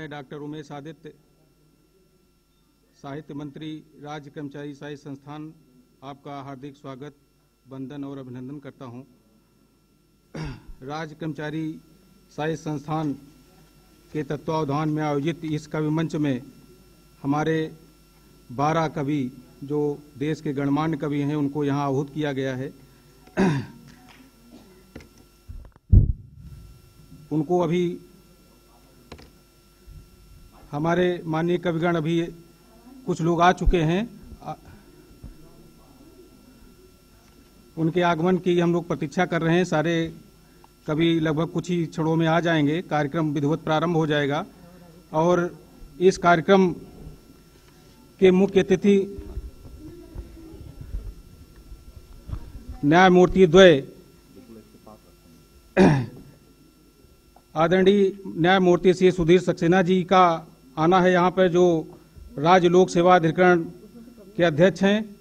मैं डॉक्टर उमेश आदित्य, साहित्य मंत्री, राज्य कर्मचारी साहित्य संस्थान, आपका हार्दिक स्वागत, वंदन और अभिनंदन करता हूं। राज्य कर्मचारी साहित्य संस्थान के तत्वावधान में आयोजित इस कवि मंच में हमारे 12 कवि जो देश के गणमान्य कवि हैं उनको यहाँ आहूत किया गया है। उनको अभी हमारे माननीय कविगण अभी कुछ लोग आ चुके हैं, उनके आगमन की हम लोग प्रतीक्षा कर रहे हैं। सारे कवि लगभग कुछ ही क्षणों में आ जाएंगे, कार्यक्रम विधिवत प्रारंभ हो जाएगा। और इस कार्यक्रम के मुख्य अतिथि न्यायमूर्ति द्वय आदरणीय न्यायमूर्ति श्री सुधीर सक्सेना जी का आना है यहाँ पर, जो राज्य लोक सेवा अधिकरण के अध्यक्ष हैं,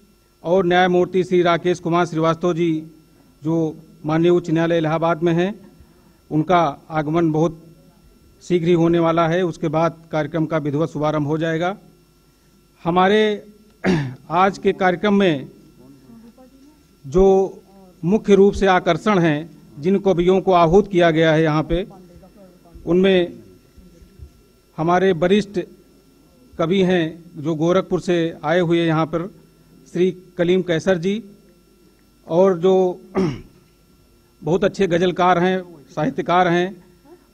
और न्यायमूर्ति श्री राकेश कुमार श्रीवास्तव जी जो माननीय उच्च न्यायालय इलाहाबाद में हैं, उनका आगमन बहुत शीघ्र ही होने वाला है। उसके बाद कार्यक्रम का विधिवत शुभारंभ हो जाएगा। हमारे आज के कार्यक्रम में जो मुख्य रूप से आकर्षण हैं, जिन कवियों को आहूत किया गया है यहाँ पे, उनमें हमारे वरिष्ठ कवि हैं जो गोरखपुर से आए हुए यहाँ पर, श्री कलीम कैसर जी, और जो बहुत अच्छे गजलकार हैं, साहित्यकार हैं।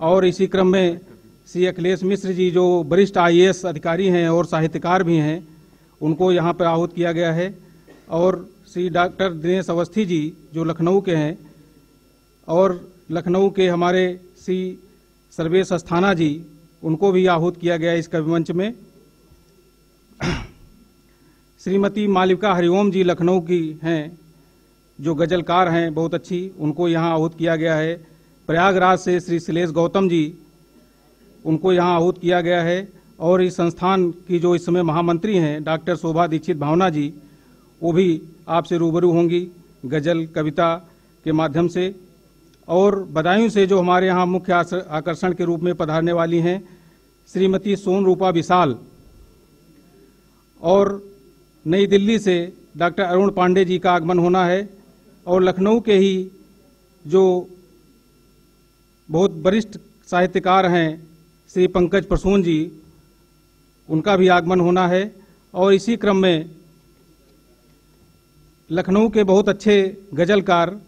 और इसी क्रम में श्री अखिलेश मिश्र जी जो वरिष्ठ IAS अधिकारी हैं और साहित्यकार भी हैं, उनको यहाँ पर आहूत किया गया है। और श्री डॉक्टर दिनेश अवस्थी जी जो लखनऊ के हैं, और लखनऊ के हमारे श्री सर्वेश अस्थाना जी, उनको भी आहूत किया गया इस कवि मंच में। श्रीमती मालविका हरिओम जी लखनऊ की हैं, जो गजलकार हैं बहुत अच्छी, उनको यहाँ आहूत किया गया है। प्रयागराज से श्री शिलेश गौतम जी, उनको यहाँ आहूत किया गया है। और इस संस्थान की जो इस समय महामंत्री हैं डॉक्टर शोभा दीक्षित भावना जी, वो भी आपसे रूबरू होंगी गजल कविता के माध्यम से। और बदायूं से जो हमारे यहाँ मुख्य आकर्षण के रूप में पधारने वाली हैं श्रीमती सोन रूपा विशाल, और नई दिल्ली से डॉक्टर अरुण पांडे जी का आगमन होना है। और लखनऊ के ही जो बहुत वरिष्ठ साहित्यकार हैं श्री पंकज प्रसून जी, उनका भी आगमन होना है। और इसी क्रम में लखनऊ के बहुत अच्छे गजलकार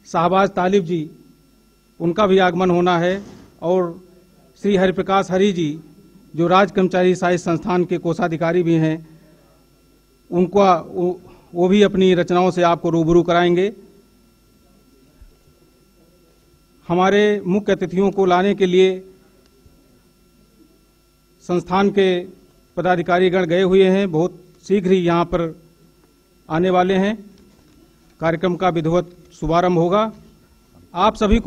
शाहबाज तालिब जी, उनका भी आगमन होना है। और श्री हरिप्रकाश हरि जी जो राज्य कर्मचारी साहित्य संस्थान के कोषाधिकारी भी हैं, उनका वो भी अपनी रचनाओं से आपको रूबरू कराएंगे। हमारे मुख्य अतिथियों को लाने के लिए संस्थान के पदाधिकारीगण गए हुए हैं, बहुत शीघ्र ही यहाँ पर आने वाले हैं। कार्यक्रम का विधिवत शुभारंभ होगा। आप सभी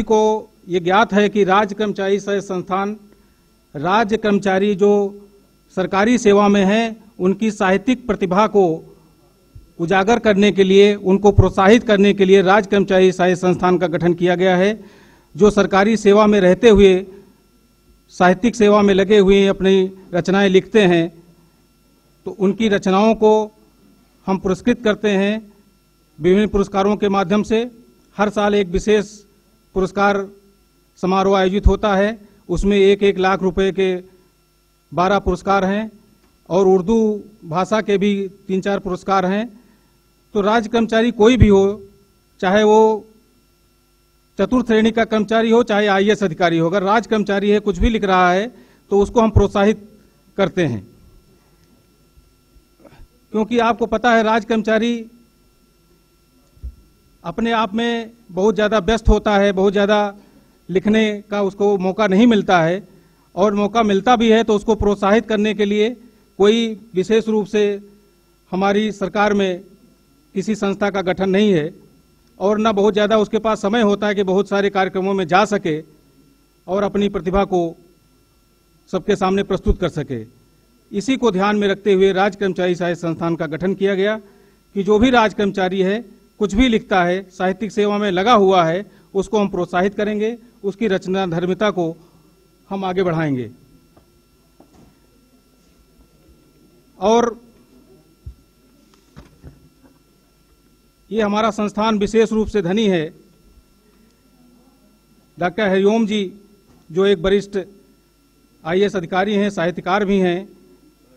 को ये ज्ञात है कि राज्य कर्मचारी साहित्य संस्थान राज्य कर्मचारी जो सरकारी सेवा में हैं, उनकी साहित्यिक प्रतिभा को उजागर करने के लिए, उनको प्रोत्साहित करने के लिए राज्य कर्मचारी साहित्य संस्थान का गठन किया गया है। जो सरकारी सेवा में रहते हुए साहित्यिक सेवा में लगे हुए अपनी रचनाएं लिखते हैं, तो उनकी रचनाओं को हम पुरस्कृत करते हैं विभिन्न पुरस्कारों के माध्यम से। हर साल एक विशेष पुरस्कार समारोह आयोजित होता है, उसमें 1-1 लाख रुपए के 12 पुरस्कार हैं, और उर्दू भाषा के भी 3-4 पुरस्कार हैं। तो राज्य कर्मचारी कोई भी हो, चाहे वो चतुर्थ श्रेणी का कर्मचारी हो, चाहे IAS अधिकारी हो, अगर राज्य कर्मचारी है, कुछ भी लिख रहा है, तो उसको हम प्रोत्साहित करते हैं। क्योंकि आपको पता है राज्य कर्मचारी अपने आप में बहुत ज़्यादा व्यस्त होता है, बहुत ज़्यादा लिखने का उसको मौका नहीं मिलता है, और मौका मिलता भी है तो उसको प्रोत्साहित करने के लिए कोई विशेष रूप से हमारी सरकार में किसी संस्था का गठन नहीं है, और न बहुत ज़्यादा उसके पास समय होता है कि बहुत सारे कार्यक्रमों में जा सके और अपनी प्रतिभा को सबके सामने प्रस्तुत कर सके। इसी को ध्यान में रखते हुए राज्य कर्मचारी साहित्य संस्थान का गठन किया गया कि जो भी राज्य कर्मचारी है, कुछ भी लिखता है, साहित्यिक सेवा में लगा हुआ है, उसको हम प्रोत्साहित करेंगे, उसकी रचना धर्मिता को हम आगे बढ़ाएंगे। और ये हमारा संस्थान विशेष रूप से धनी है। डॉक्टर हरिओम जी जो एक वरिष्ठ IAS अधिकारी हैं, साहित्यकार भी हैं,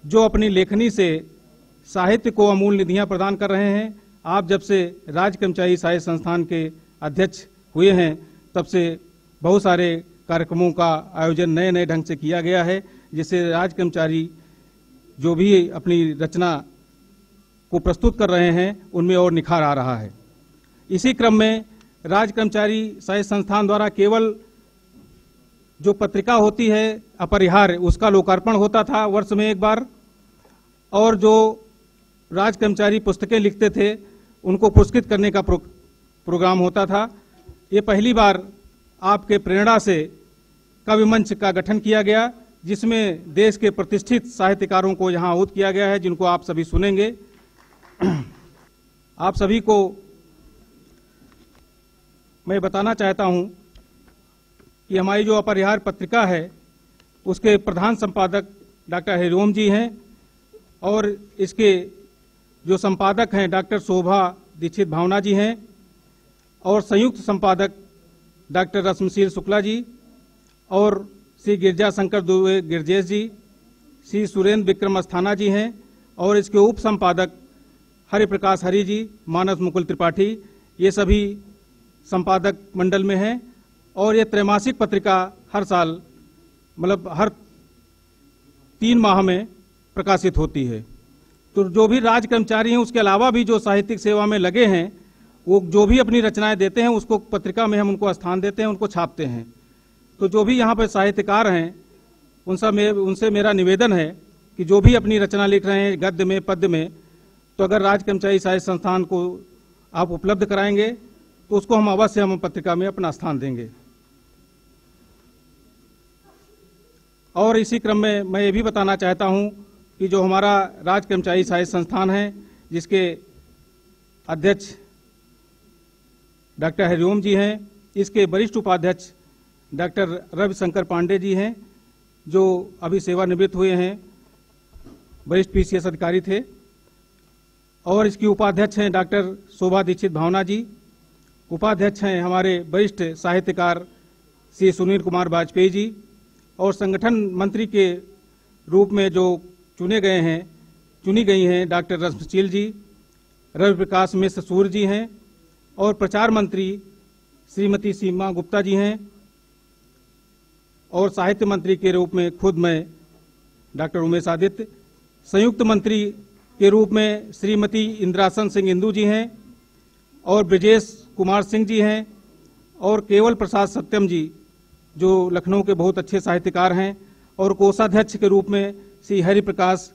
जो अपनी लेखनी से साहित्य को अमूल्य निधियां प्रदान कर रहे हैं। आप जब से राज्य कर्मचारी साहित्य संस्थान के अध्यक्ष हुए हैं तब से बहुत सारे कार्यक्रमों का आयोजन नए नए ढंग से किया गया है, जिससे राज्य कर्मचारी जो भी अपनी रचना को प्रस्तुत कर रहे हैं उनमें और निखार आ रहा है। इसी क्रम में राज्य कर्मचारी साहित्य संस्थान द्वारा केवल जो पत्रिका होती है अपरिहार्य, उसका लोकार्पण होता था वर्ष में एक बार, और जो राज्य कर्मचारी पुस्तकें लिखते थे उनको पुरस्कृत करने का प्रोग्राम होता था। ये पहली बार आपके प्रेरणा से कवि मंच का गठन किया गया, जिसमें देश के प्रतिष्ठित साहित्यकारों को यहाँ आहूत किया गया है, जिनको आप सभी सुनेंगे। आप सभी को मैं बताना चाहता हूँ कि हमारी जो अपरिहार्य पत्रिका है उसके प्रधान संपादक डॉक्टर हरिओम जी हैं, और इसके जो संपादक हैं डॉक्टर शोभा दीक्षित भावना जी हैं, और संयुक्त संपादक डॉक्टर रश्मिशील शुक्ला जी, और श्री गिरजा शंकर दुबे गिरजेश जी, श्री सुरेंद्र विक्रम अस्थाना जी हैं, और इसके उप संपादक हरिप्रकाश हरि जी, मानस मुकुल त्रिपाठी, ये सभी संपादक मंडल में हैं। और ये त्रैमासिक पत्रिका हर साल मतलब हर 3 माह में प्रकाशित होती है। तो जो भी राज्य कर्मचारी हैं उसके अलावा भी जो साहित्यिक सेवा में लगे हैं वो जो भी अपनी रचनाएं देते हैं उसको पत्रिका में हम उनको स्थान देते हैं, उनको छापते हैं। तो जो भी यहाँ पर साहित्यकार हैं उनसे मेरा निवेदन है कि जो भी अपनी रचना लिख रहे हैं गद्य में पद्य में, तो अगर राज्य कर्मचारी साहित्य संस्थान को आप उपलब्ध कराएंगे तो उसको हम अवश्य हम पत्रिका में अपना स्थान देंगे। और इसी क्रम में मैं ये भी बताना चाहता हूँ कि जो हमारा राज्य कर्मचारी साहित्य संस्थान है जिसके अध्यक्ष डॉक्टर हरिओम जी हैं, इसके वरिष्ठ उपाध्यक्ष डॉक्टर रविशंकर पांडे जी हैं, जो अभी सेवानिवृत्त हुए हैं, वरिष्ठ PCS अधिकारी थे। और इसकी उपाध्यक्ष हैं डॉक्टर शोभा दीक्षित भावना जी। उपाध्यक्ष हैं हमारे वरिष्ठ साहित्यकार श्री सुनील कुमार वाजपेयी जी। और संगठन मंत्री के रूप में जो चुनी गई हैं डॉक्टर रश्मिशील जी, रवि प्रकाश मिश्र सूर्य जी हैं, और प्रचार मंत्री श्रीमती सीमा गुप्ता जी हैं, और साहित्य मंत्री के रूप में खुद मैं डॉक्टर उमेश आदित्य, संयुक्त मंत्री के रूप में श्रीमती इंद्रासन सिंह इंदू जी हैं, और ब्रजेश कुमार सिंह जी हैं, और केवल प्रसाद सत्यम जी जो लखनऊ के बहुत अच्छे साहित्यकार हैं, और कोषाध्यक्ष के रूप में श्री हरिप्रकाश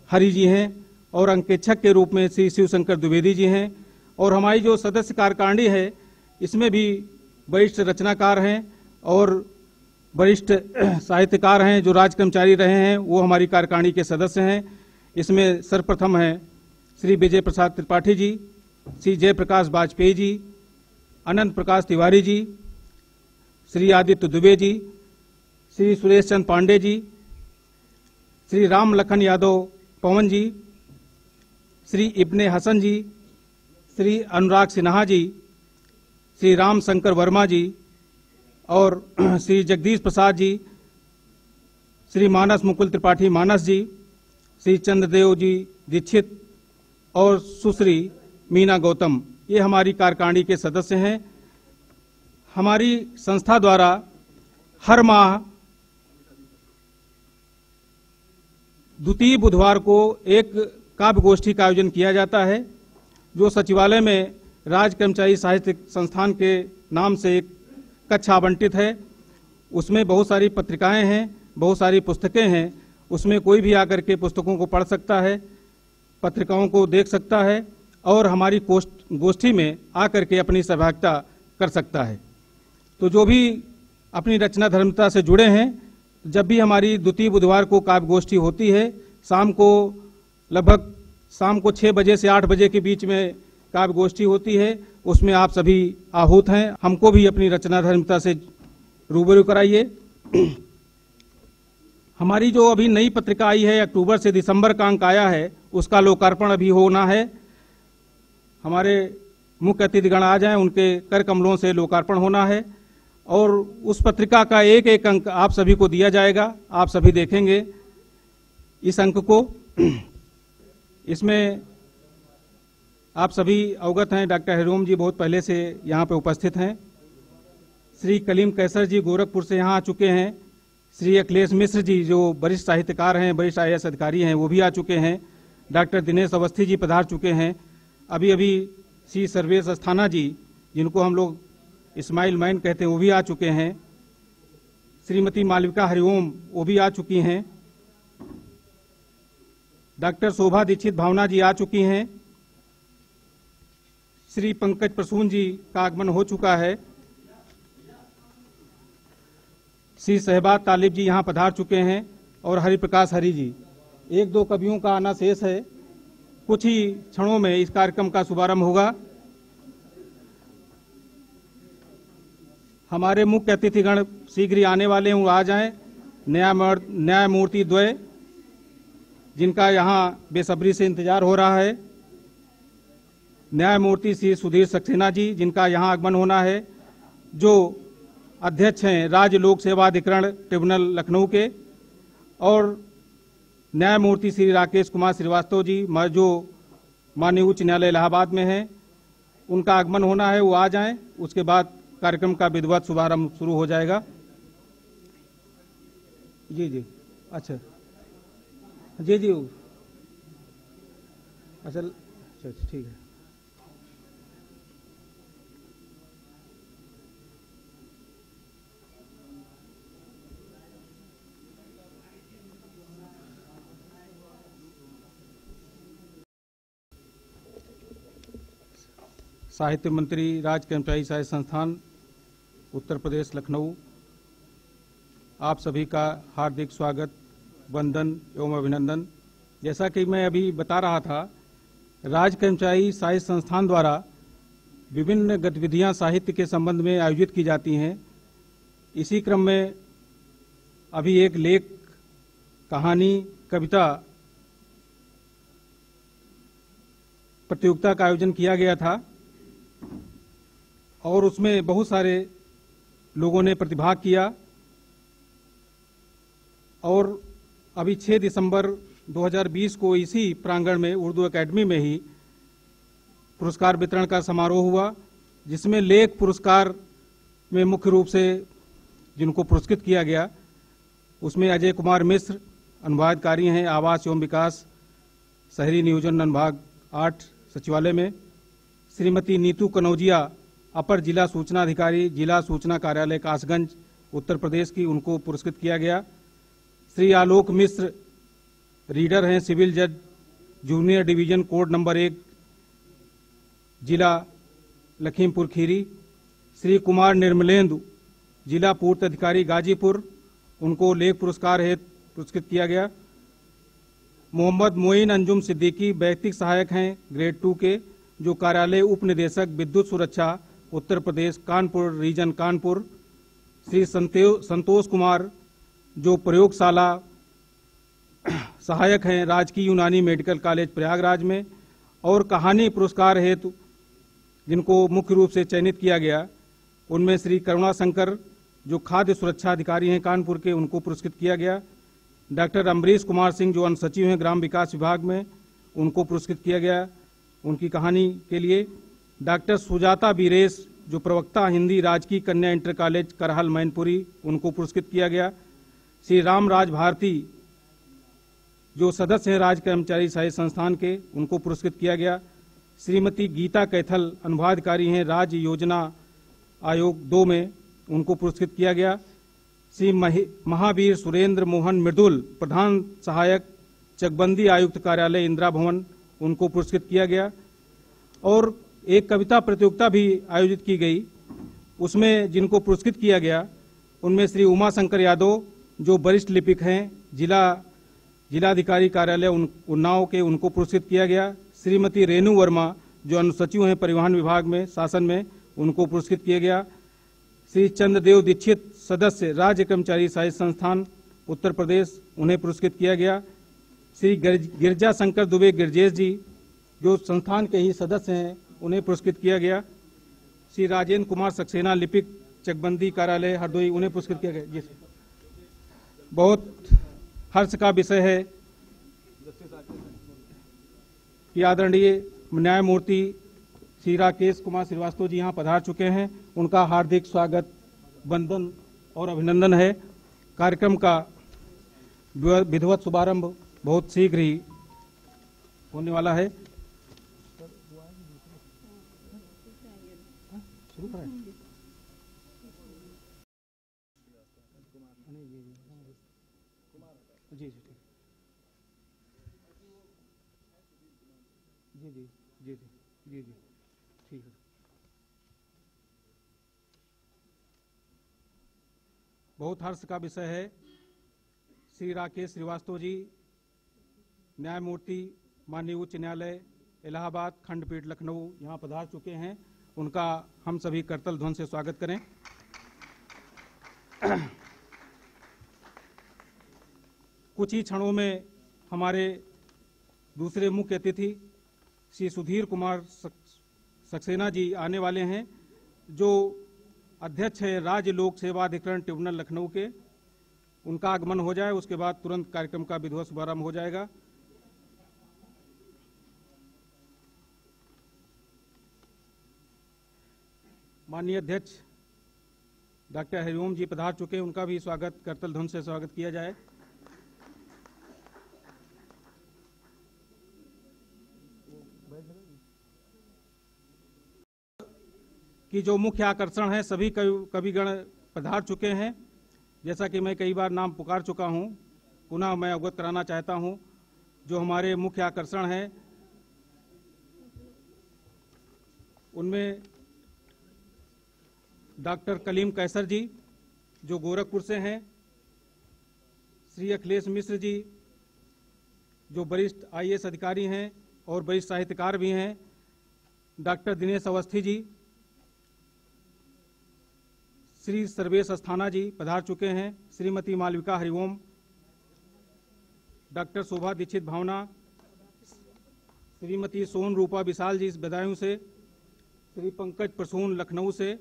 हरि जी हैं, और अंकेक्षक के रूप में श्री शिवशंकर द्विवेदी जी हैं। और हमारी जो सदस्य कार्यकारिणी है इसमें भी वरिष्ठ रचनाकार हैं और वरिष्ठ साहित्यकार हैं जो राज्य कर्मचारी रहे हैं, वो हमारी कार्यकारिणी के सदस्य हैं। इसमें सर्वप्रथम हैं श्री विजय प्रसाद त्रिपाठी जी, श्री जयप्रकाश वाजपेयी जी, अनंत प्रकाश तिवारी जी, श्री आदित्य दुबे जी, श्री सुरेश चंद्र पांडे जी, श्री राम लखन यादव पवन जी, श्री इब्ने हसन जी, श्री अनुराग सिन्हा जी, श्री राम शंकर वर्मा जी, और श्री जगदीश प्रसाद जी, श्री मानस मुकुल त्रिपाठी मानस जी, श्री चंद्रदेव जी दीक्षित, और सुश्री मीना गौतम, ये हमारी कार्यकारिणी के सदस्य हैं। हमारी संस्था द्वारा हर माह द्वितीय बुधवार को एक काव्य गोष्ठी का आयोजन किया जाता है, जो सचिवालय में राज्य कर्मचारी साहित्य संस्थान के नाम से एक कक्ष आवंटित है। उसमें बहुत सारी पत्रिकाएं हैं, बहुत सारी पुस्तकें हैं, उसमें कोई भी आकर के पुस्तकों को पढ़ सकता है, पत्रिकाओं को देख सकता है, और हमारी गोष्ठी में आकर के अपनी सहभागिता कर सकता है। तो जो भी अपनी रचना धर्मिता से जुड़े हैं, जब भी हमारी द्वितीय बुधवार को काव्य गोष्ठी होती है, लगभग शाम को 6 बजे से 8 बजे के बीच में काव्य गोष्ठी होती है, उसमें आप सभी आहूत हैं। हमको भी अपनी रचना धर्मिता से रूबरू कराइए। हमारी जो अभी नई पत्रिका आई है, अक्टूबर से दिसंबर का अंक आया है, उसका लोकार्पण अभी होना है। हमारे मुख्य अतिथिगण आ जाएं, उनके कर कमलों से लोकार्पण होना है और उस पत्रिका का एक एक अंक आप सभी को दिया जाएगा। आप सभी देखेंगे इस अंक को। इसमें आप सभी अवगत हैं, डॉक्टर हरिओम जी बहुत पहले से यहाँ पे उपस्थित हैं। श्री कलीम कैसर जी गोरखपुर से यहाँ आ चुके हैं। श्री अखिलेश मिश्र जी जो वरिष्ठ साहित्यकार हैं, वरिष्ठ IAS अधिकारी हैं, वो भी आ चुके हैं। डॉक्टर दिनेश अवस्थी जी पधार चुके हैं। अभी अभी श्री सर्वेश अस्थाना जी, जिनको हम लोग इस्माइल मैन कहते हैं, वो भी आ चुके हैं। श्रीमती मालविका हरिओम वो भी आ चुकी हैं। डॉक्टर शोभा दीक्षित भावना जी आ चुकी हैं। श्री पंकज प्रसून जी का आगमन हो चुका है। श्री शहबाज तालिब जी यहाँ पधार चुके हैं और हरिप्रकाश हरि जी। एक दो कवियों का आना शेष है। कुछ ही क्षणों में इस कार्यक्रम का शुभारंभ होगा। हमारे मुख्य अतिथिगण शीघ्र ही आने वाले हैं, वो आ जाएं। न्यायमूर्ति द्वय, जिनका यहाँ बेसब्री से इंतजार हो रहा है। न्यायमूर्ति श्री सुधीर सक्सेना जी, जिनका यहाँ आगमन होना है, जो अध्यक्ष हैं राज्य लोक सेवा अधिकरण ट्रिब्यूनल लखनऊ के। और न्यायमूर्ति श्री राकेश कुमार श्रीवास्तव जी, जो माननीय उच्च न्यायालय इलाहाबाद में हैं, उनका आगमन होना है, वो आ जाएं। उसके बाद कार्यक्रम का विधिवत शुभारंभ शुरू हो जाएगा। जी जी, अच्छा जी जी, अच्छा ठीक है। साहित्य मंत्री राज्य कर्मचारी साहित्य संस्थान उत्तर प्रदेश लखनऊ, आप सभी का हार्दिक स्वागत, वंदन एवं अभिनंदन। जैसा कि मैं अभी बता रहा था, राज्य कर्मचारी साहित्य संस्थान द्वारा विभिन्न गतिविधियां साहित्य के संबंध में आयोजित की जाती हैं। इसी क्रम में अभी एक लेख, कहानी, कविता प्रतियोगिता का आयोजन किया गया था और उसमें बहुत सारे लोगों ने प्रतिभाग किया। और अभी 6 दिसंबर 2020 को इसी प्रांगण में उर्दू एकेडमी में ही पुरस्कार वितरण का समारोह हुआ, जिसमें लेख पुरस्कार में मुख्य रूप से जिनको पुरस्कृत किया गया, उसमें अजय कुमार मिश्र अनुवादकारी हैं, आवास एवं विकास शहरी नियोजन अनुभाग 8 सचिवालय में। श्रीमती नीतू कनौजिया, अपर जिला सूचना अधिकारी, जिला सूचना कार्यालय कासगंज उत्तर प्रदेश की, उनको पुरस्कृत किया गया। श्री आलोक मिश्र रीडर हैं, सिविल जज, जूनियर डिवीजन कोड नंबर 1, जिला लखीमपुर खीरी। श्री कुमार निर्मलेंदु, जिला पूर्त अधिकारी गाजीपुर, उनको लेख पुरस्कार हेतु पुरस्कृत किया गया। मोहम्मद मोइन अंजुम सिद्दीकी वैयक्तिक सहायक हैं ग्रेड 2 के, जो कार्यालय उप निदेशक विद्युत सुरक्षा उत्तर प्रदेश कानपुर रीजन कानपुर। श्री संतोष कुमार, जो प्रयोगशाला सहायक हैं राजकीय यूनानी मेडिकल कॉलेज प्रयागराज में। और कहानी पुरस्कार हेतु जिनको मुख्य रूप से चयनित किया गया, उनमें श्री करुणा शंकर, जो खाद्य सुरक्षा अधिकारी हैं कानपुर के, उनको पुरस्कृत किया गया। डॉक्टर अमरीश कुमार सिंह, जो अनुसचिव सचिव हैं ग्राम विकास विभाग में, उनको पुरस्कृत किया गया उनकी कहानी के लिए। डॉक्टर सुजाता बीरेश, जो प्रवक्ता हिंदी राजकीय कन्या इंटर कॉलेज करहल मैनपुरी, उनको पुरस्कृत किया गया। श्री रामराज भारती, जो सदस्य हैं राज्य कर्मचारी साहित्य संस्थान के, उनको पुरस्कृत किया गया। श्रीमती गीता कैथल, अनुवादकारी हैं राज्य योजना आयोग 2 में, उनको पुरस्कृत किया गया। श्री महावीर सुरेंद्र मोहन मृदुल, प्रधान सहायक चकबंदी आयुक्त कार्यालय इंदिरा भवन, उनको पुरस्कृत किया गया। और एक कविता प्रतियोगिता भी आयोजित की गई, उसमें जिनको पुरस्कृत किया गया, उनमें श्री उमा शंकर यादव, जो वरिष्ठ लिपिक हैं, जिलाधिकारी कार्यालय उन्नाव के, उनको पुरस्कृत किया गया। श्रीमती रेणु वर्मा, जो अनुसचिव हैं परिवहन विभाग में शासन में, उनको पुरस्कृत किया गया। श्री चंद्रदेव दीक्षित, सदस्य राज्य कर्मचारी सहायता संस्थान उत्तर प्रदेश, उन्हें पुरस्कृत किया गया। श्री गिरजा शंकर दुबे गिरजेश जी, जो संस्थान के ही सदस्य हैं, उन्हें पुरस्कृत किया गया। श्री राजेंद्र कुमार सक्सेना, लिपिक, चकबंदी कार्यालय हरदोई, उन्हें पुरस्कृत किया गया। जी, बहुत हर्ष का विषय है कि आदरणीय न्यायमूर्ति श्री राकेश कुमार श्रीवास्तव जी यहाँ पधार चुके हैं। उनका हार्दिक स्वागत, वंदन और अभिनंदन है। कार्यक्रम का विधिवत शुभारंभ बहुत शीघ्र ही होने वाला है। जी जी जी जी जी जी ठीक है। बहुत हर्ष का विषय है, श्री राकेश श्रीवास्तव जी न्यायमूर्ति माननीय उच्च न्यायालय इलाहाबाद खंडपीठ लखनऊ यहाँ पधार चुके हैं। उनका हम सभी करतल ध्वनि से स्वागत करें। कुछ ही क्षणों में हमारे दूसरे मुख्य अतिथि श्री सुधीर कुमार सक्सेना जी आने वाले हैं, जो अध्यक्ष है राज्य लोक सेवा अधिकरण ट्रिब्यूनल लखनऊ के। उनका आगमन हो जाए, उसके बाद तुरंत कार्यक्रम का विधिवत शुभारंभ हो जाएगा। माननीय अध्यक्ष डॉक्टर हरिओम जी पधार चुके हैं, उनका भी स्वागत करतल ध्वनि से स्वागत किया जाए। कि जो मुख्य आकर्षण है, सभी कविगण पधार चुके हैं। जैसा कि मैं कई बार नाम पुकार चुका हूं, पुनः मैं अवगत कराना चाहता हूं। जो हमारे मुख्य आकर्षण हैं, उनमें डॉक्टर कलीम कैसर जी, जो गोरखपुर से हैं, श्री अखिलेश मिश्र जी, जो वरिष्ठ IAS अधिकारी हैं और वरिष्ठ साहित्यकार भी हैं, डॉक्टर दिनेश अवस्थी जी, श्री सर्वेश अस्थाना जी पधार चुके हैं, श्रीमती मालविका हरिओम, डॉक्टर शोभा दीक्षित भावना, श्रीमती सोन रूपा विशाल जी बदायूं से, श्री पंकज प्रसून लखनऊ से,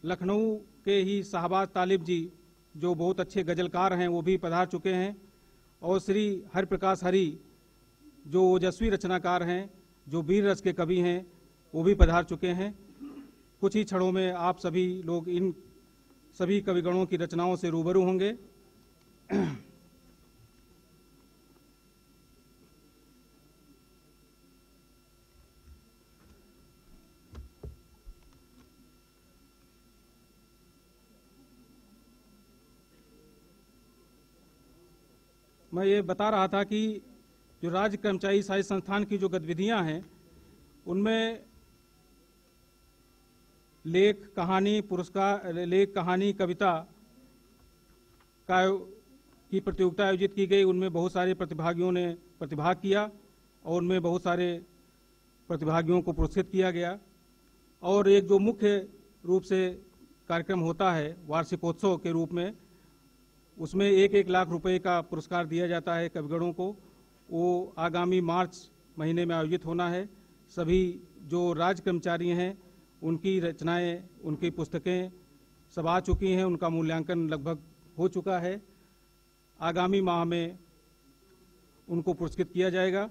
लखनऊ के ही शाहबाज तालिब जी, जो बहुत अच्छे गजलकार हैं, वो भी पधार चुके हैं, और श्री हरिप्रकाश हरि, जो ओजस्वी रचनाकार हैं, जो वीर रस के कवि हैं, वो भी पधार चुके हैं। कुछ ही क्षणों में आप सभी लोग इन सभी कविगणों की रचनाओं से रूबरू होंगे। मैं ये बता रहा था कि जो राज्य कर्मचारी सहायता संस्थान की जो गतिविधियां हैं, उनमें लेख, कहानी, पुरस्कार, लेख, कहानी, कविता की प्रतियोगिता आयोजित की गई। उनमें बहुत सारे प्रतिभागियों ने प्रतिभाग किया और उनमें बहुत सारे प्रतिभागियों को पुरस्कृत किया गया। और एक जो मुख्य रूप से कार्यक्रम होता है वार्षिकोत्सव के रूप में, उसमें 1-1 लाख रुपए का पुरस्कार दिया जाता है कविगणों को। वो आगामी मार्च महीने में आयोजित होना है। सभी जो राज्य कर्मचारी हैं, उनकी रचनाएं, उनकी पुस्तकें सब आ चुकी हैं, उनका मूल्यांकन लगभग हो चुका है। आगामी माह में उनको पुरस्कृत किया जाएगा।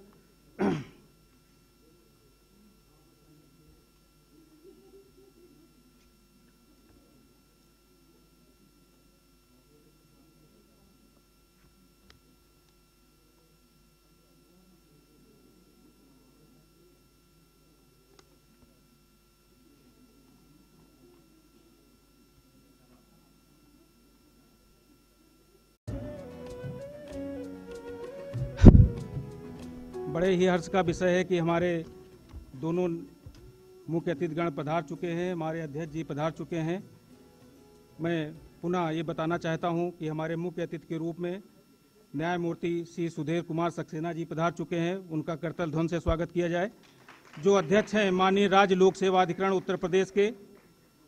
बड़े ही हर्ष का विषय है कि हमारे दोनों मुख्य अतिथिगण पधार चुके हैं, हमारे अध्यक्ष जी पधार चुके हैं। मैं पुनः ये बताना चाहता हूं कि हमारे मुख्य अतिथि के रूप में न्यायमूर्ति श्री सुधीर कुमार सक्सेना जी पधार चुके हैं। उनका करतल ध्वनि से स्वागत किया जाए। जो अध्यक्ष हैं माननीय राज्य लोक सेवा अधिकरण उत्तर प्रदेश के,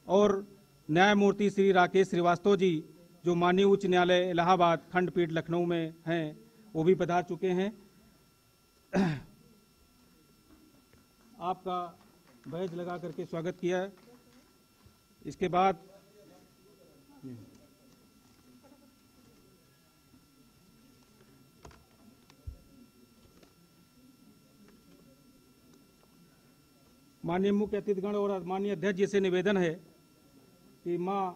और न्यायमूर्ति श्री राकेश श्रीवास्तव जी जो माननीय उच्च न्यायालय इलाहाबाद खंडपीठ लखनऊ में हैं, वो भी पधार चुके हैं। आपका बैज लगा करके स्वागत किया है। इसके बाद माननीय मुख्य अतिथिगण और माननीय अध्यक्ष जी से निवेदन है कि मां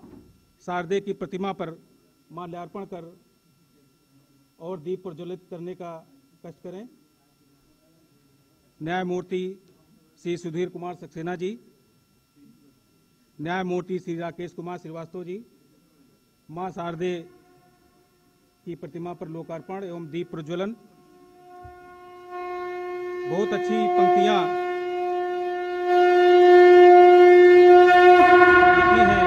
शारदे की प्रतिमा पर माल्यार्पण कर और दीप प्रज्वलित करने का कष्ट करें। न्यायमूर्ति श्री सुधीर कुमार सक्सेना जी, न्यायमूर्ति श्री राकेश कुमार श्रीवास्तव जी, मां शारदे की प्रतिमा पर लोकार्पण एवं दीप प्रज्वलन। बहुत अच्छी पंक्तियां लिखी हैं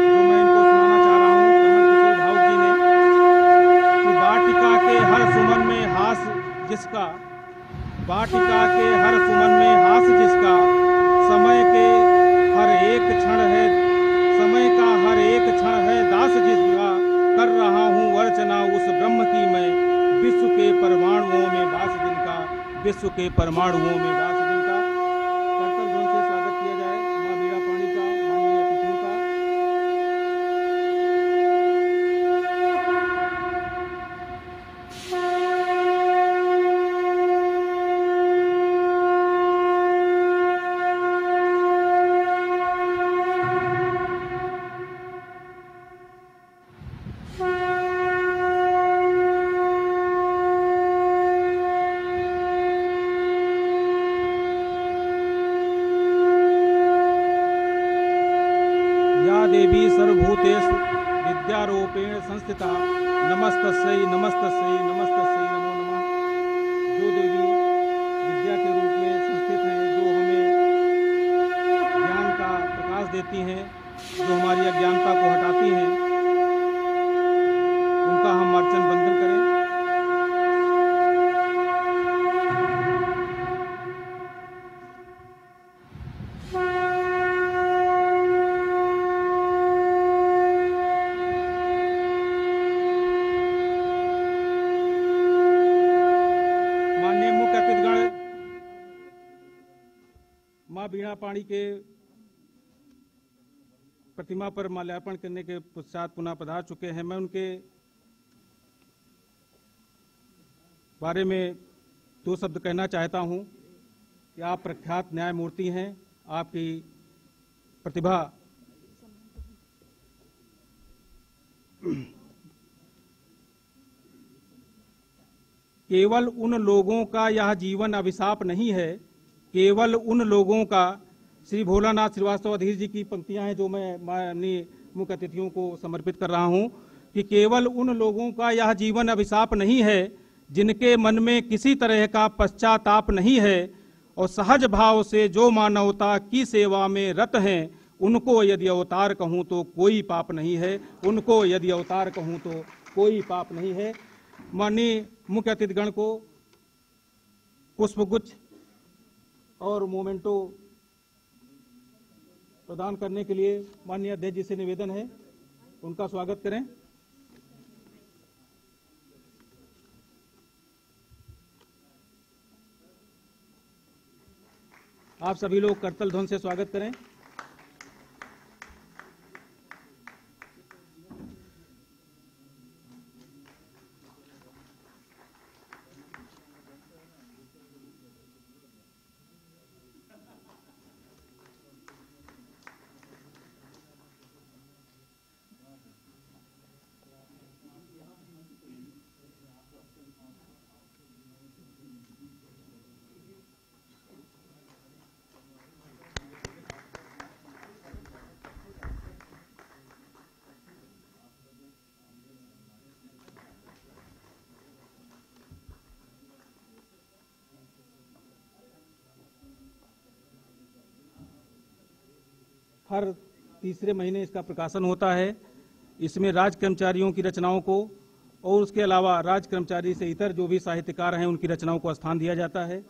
जो मैं इनको सुनाना चाह रहा हूं। कमल किशोर भाऊ जी ने कि वाटिका के हर सुमन में हास जिसका, वाटिका के हर सुमन में हास जिसका, समय के हर एक क्षण है, समय का हर एक क्षण है दास जिसका, कर रहा हूं अर्चना उस ब्रह्म की मैं, विश्व के परमाणुओं में वास जिनका, विश्व के परमाणुओं में वास जिनका। कर्तव्य ध्वन से स्वागत किया जाए मां वीणा पाणी का, माननीय अतिथियों का। देवी सर्वभूतेषु विद्यारूपेण संस्थिता नमस्तस्यै नमस्तस्यै नमस्तस्यै नमो नमः। जो देवी विद्या के रूप में संस्थित हैं, जो हमें ज्ञान का प्रकाश देती हैं, जो हमारी अज्ञानता को हटाती हैं, उनका हम अर्चन बंदन करें। मां वीणा पाणी के प्रतिमा पर माल्यार्पण करने के पश्चात पुनः पधार चुके हैं। मैं उनके बारे में दो शब्द कहना चाहता हूं कि आप प्रख्यात न्यायमूर्ति हैं। आपकी प्रतिभा केवल उन लोगों का यह जीवन अभिशाप नहीं है, केवल उन लोगों का, श्री भोलानाथ श्रीवास्तव अधीर जी की पंक्तियां हैं जो मैं माननीय मुख्य अतिथियों को समर्पित कर रहा हूं कि केवल उन लोगों का यह जीवन अभिशाप नहीं है जिनके मन में किसी तरह का पश्चाताप नहीं है और सहज भाव से जो मानवता की सेवा में रत हैं, उनको यदि अवतार कहूं तो कोई पाप नहीं है, उनको यदि अवतार कहूं तो कोई पाप नहीं है। माननीय मुख्य अतिथिगण को पुष्पगुच्छ और मोमेंटो प्रदान करने के लिए माननीय अध्यक्ष जी से निवेदन है, उनका स्वागत करें। आप सभी लोग करतल ध्वन से स्वागत करें। हर तीसरे महीने इसका प्रकाशन होता है। इसमें राज्य कर्मचारियों की रचनाओं को और उसके अलावा राज कर्मचारी से इतर जो भी साहित्यकार हैं उनकी रचनाओं को स्थान दिया जाता है।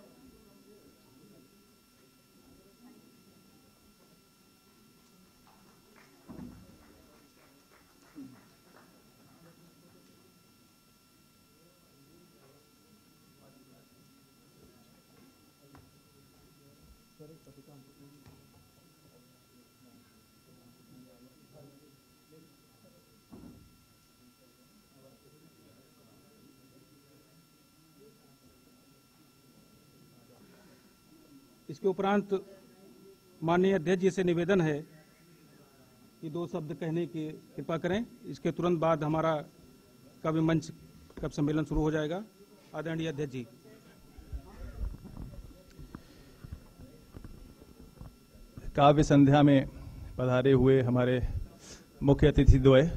इसके उपरांत माननीय अध्यक्ष जी से निवेदन है कि 2 शब्द कहने की कृपा करें। इसके तुरंत बाद हमारा कवि मंच कब सम्मेलन शुरू हो जाएगा। आदरणीय अध्यक्ष जी। काव्य संध्या में पधारे हुए हमारे मुख्य अतिथि द्वय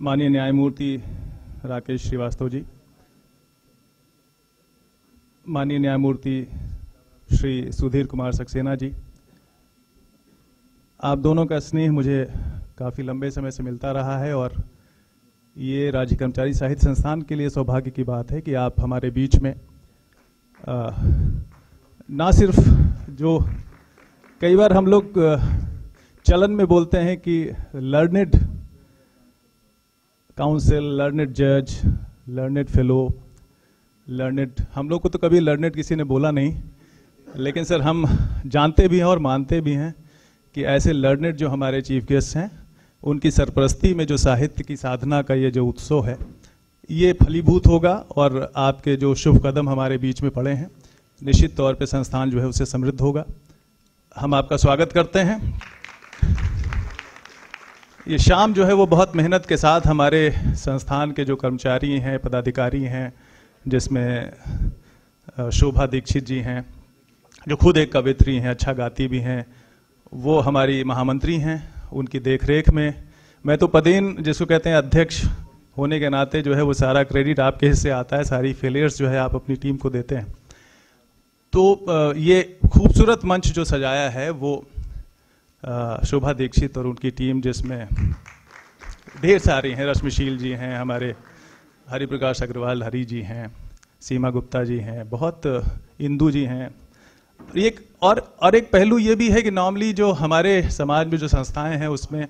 माननीय न्यायमूर्ति राकेश श्रीवास्तव जी, माननीय न्यायमूर्ति श्री सुधीर कुमार सक्सेना जी, आप दोनों का स्नेह मुझे काफ़ी लंबे समय से मिलता रहा है और ये राज्य कर्मचारी साहित्य संस्थान के लिए सौभाग्य की बात है कि आप हमारे बीच में ना सिर्फ जो कई बार हम लोग चलन में बोलते हैं कि लर्नेड काउंसिल, लर्नेड जज, लर्नेड फेलो, लर्नेड, हम लोग को तो कभी लर्नेड किसी ने बोला नहीं, लेकिन सर हम जानते भी हैं और मानते भी हैं कि ऐसे लर्नेड जो हमारे चीफ गेस्ट हैं उनकी सरपरस्ती में जो साहित्य की साधना का ये जो उत्सव है ये फलीभूत होगा और आपके जो शुभ कदम हमारे बीच में पड़े हैं निश्चित तौर पे संस्थान जो है उससे समृद्ध होगा। हम आपका स्वागत करते हैं। ये शाम जो है वो बहुत मेहनत के साथ हमारे संस्थान के जो कर्मचारी हैं, पदाधिकारी हैं, जिसमें शोभा दीक्षित जी हैं जो खुद एक कवित्री हैं, अच्छा गाती भी हैं, वो हमारी महामंत्री हैं, उनकी देखरेख में मैं तो पदेन जिसको कहते हैं अध्यक्ष होने के नाते जो है वो सारा क्रेडिट आपके हिस्से आता है, सारी फेलियर्स जो है आप अपनी टीम को देते हैं। तो ये खूबसूरत मंच जो सजाया है वो शोभा दीक्षित और उनकी टीम, जिसमें ढेर सारी हैं, रश्मिशील जी हैं, हमारे हरिप्रकाश अग्रवाल हरि जी हैं, सीमा गुप्ता जी हैं, बहुत इंदू जी हैं। एक और एक पहलू ये भी है कि नॉर्मली जो हमारे समाज में जो संस्थाएं हैं उसमें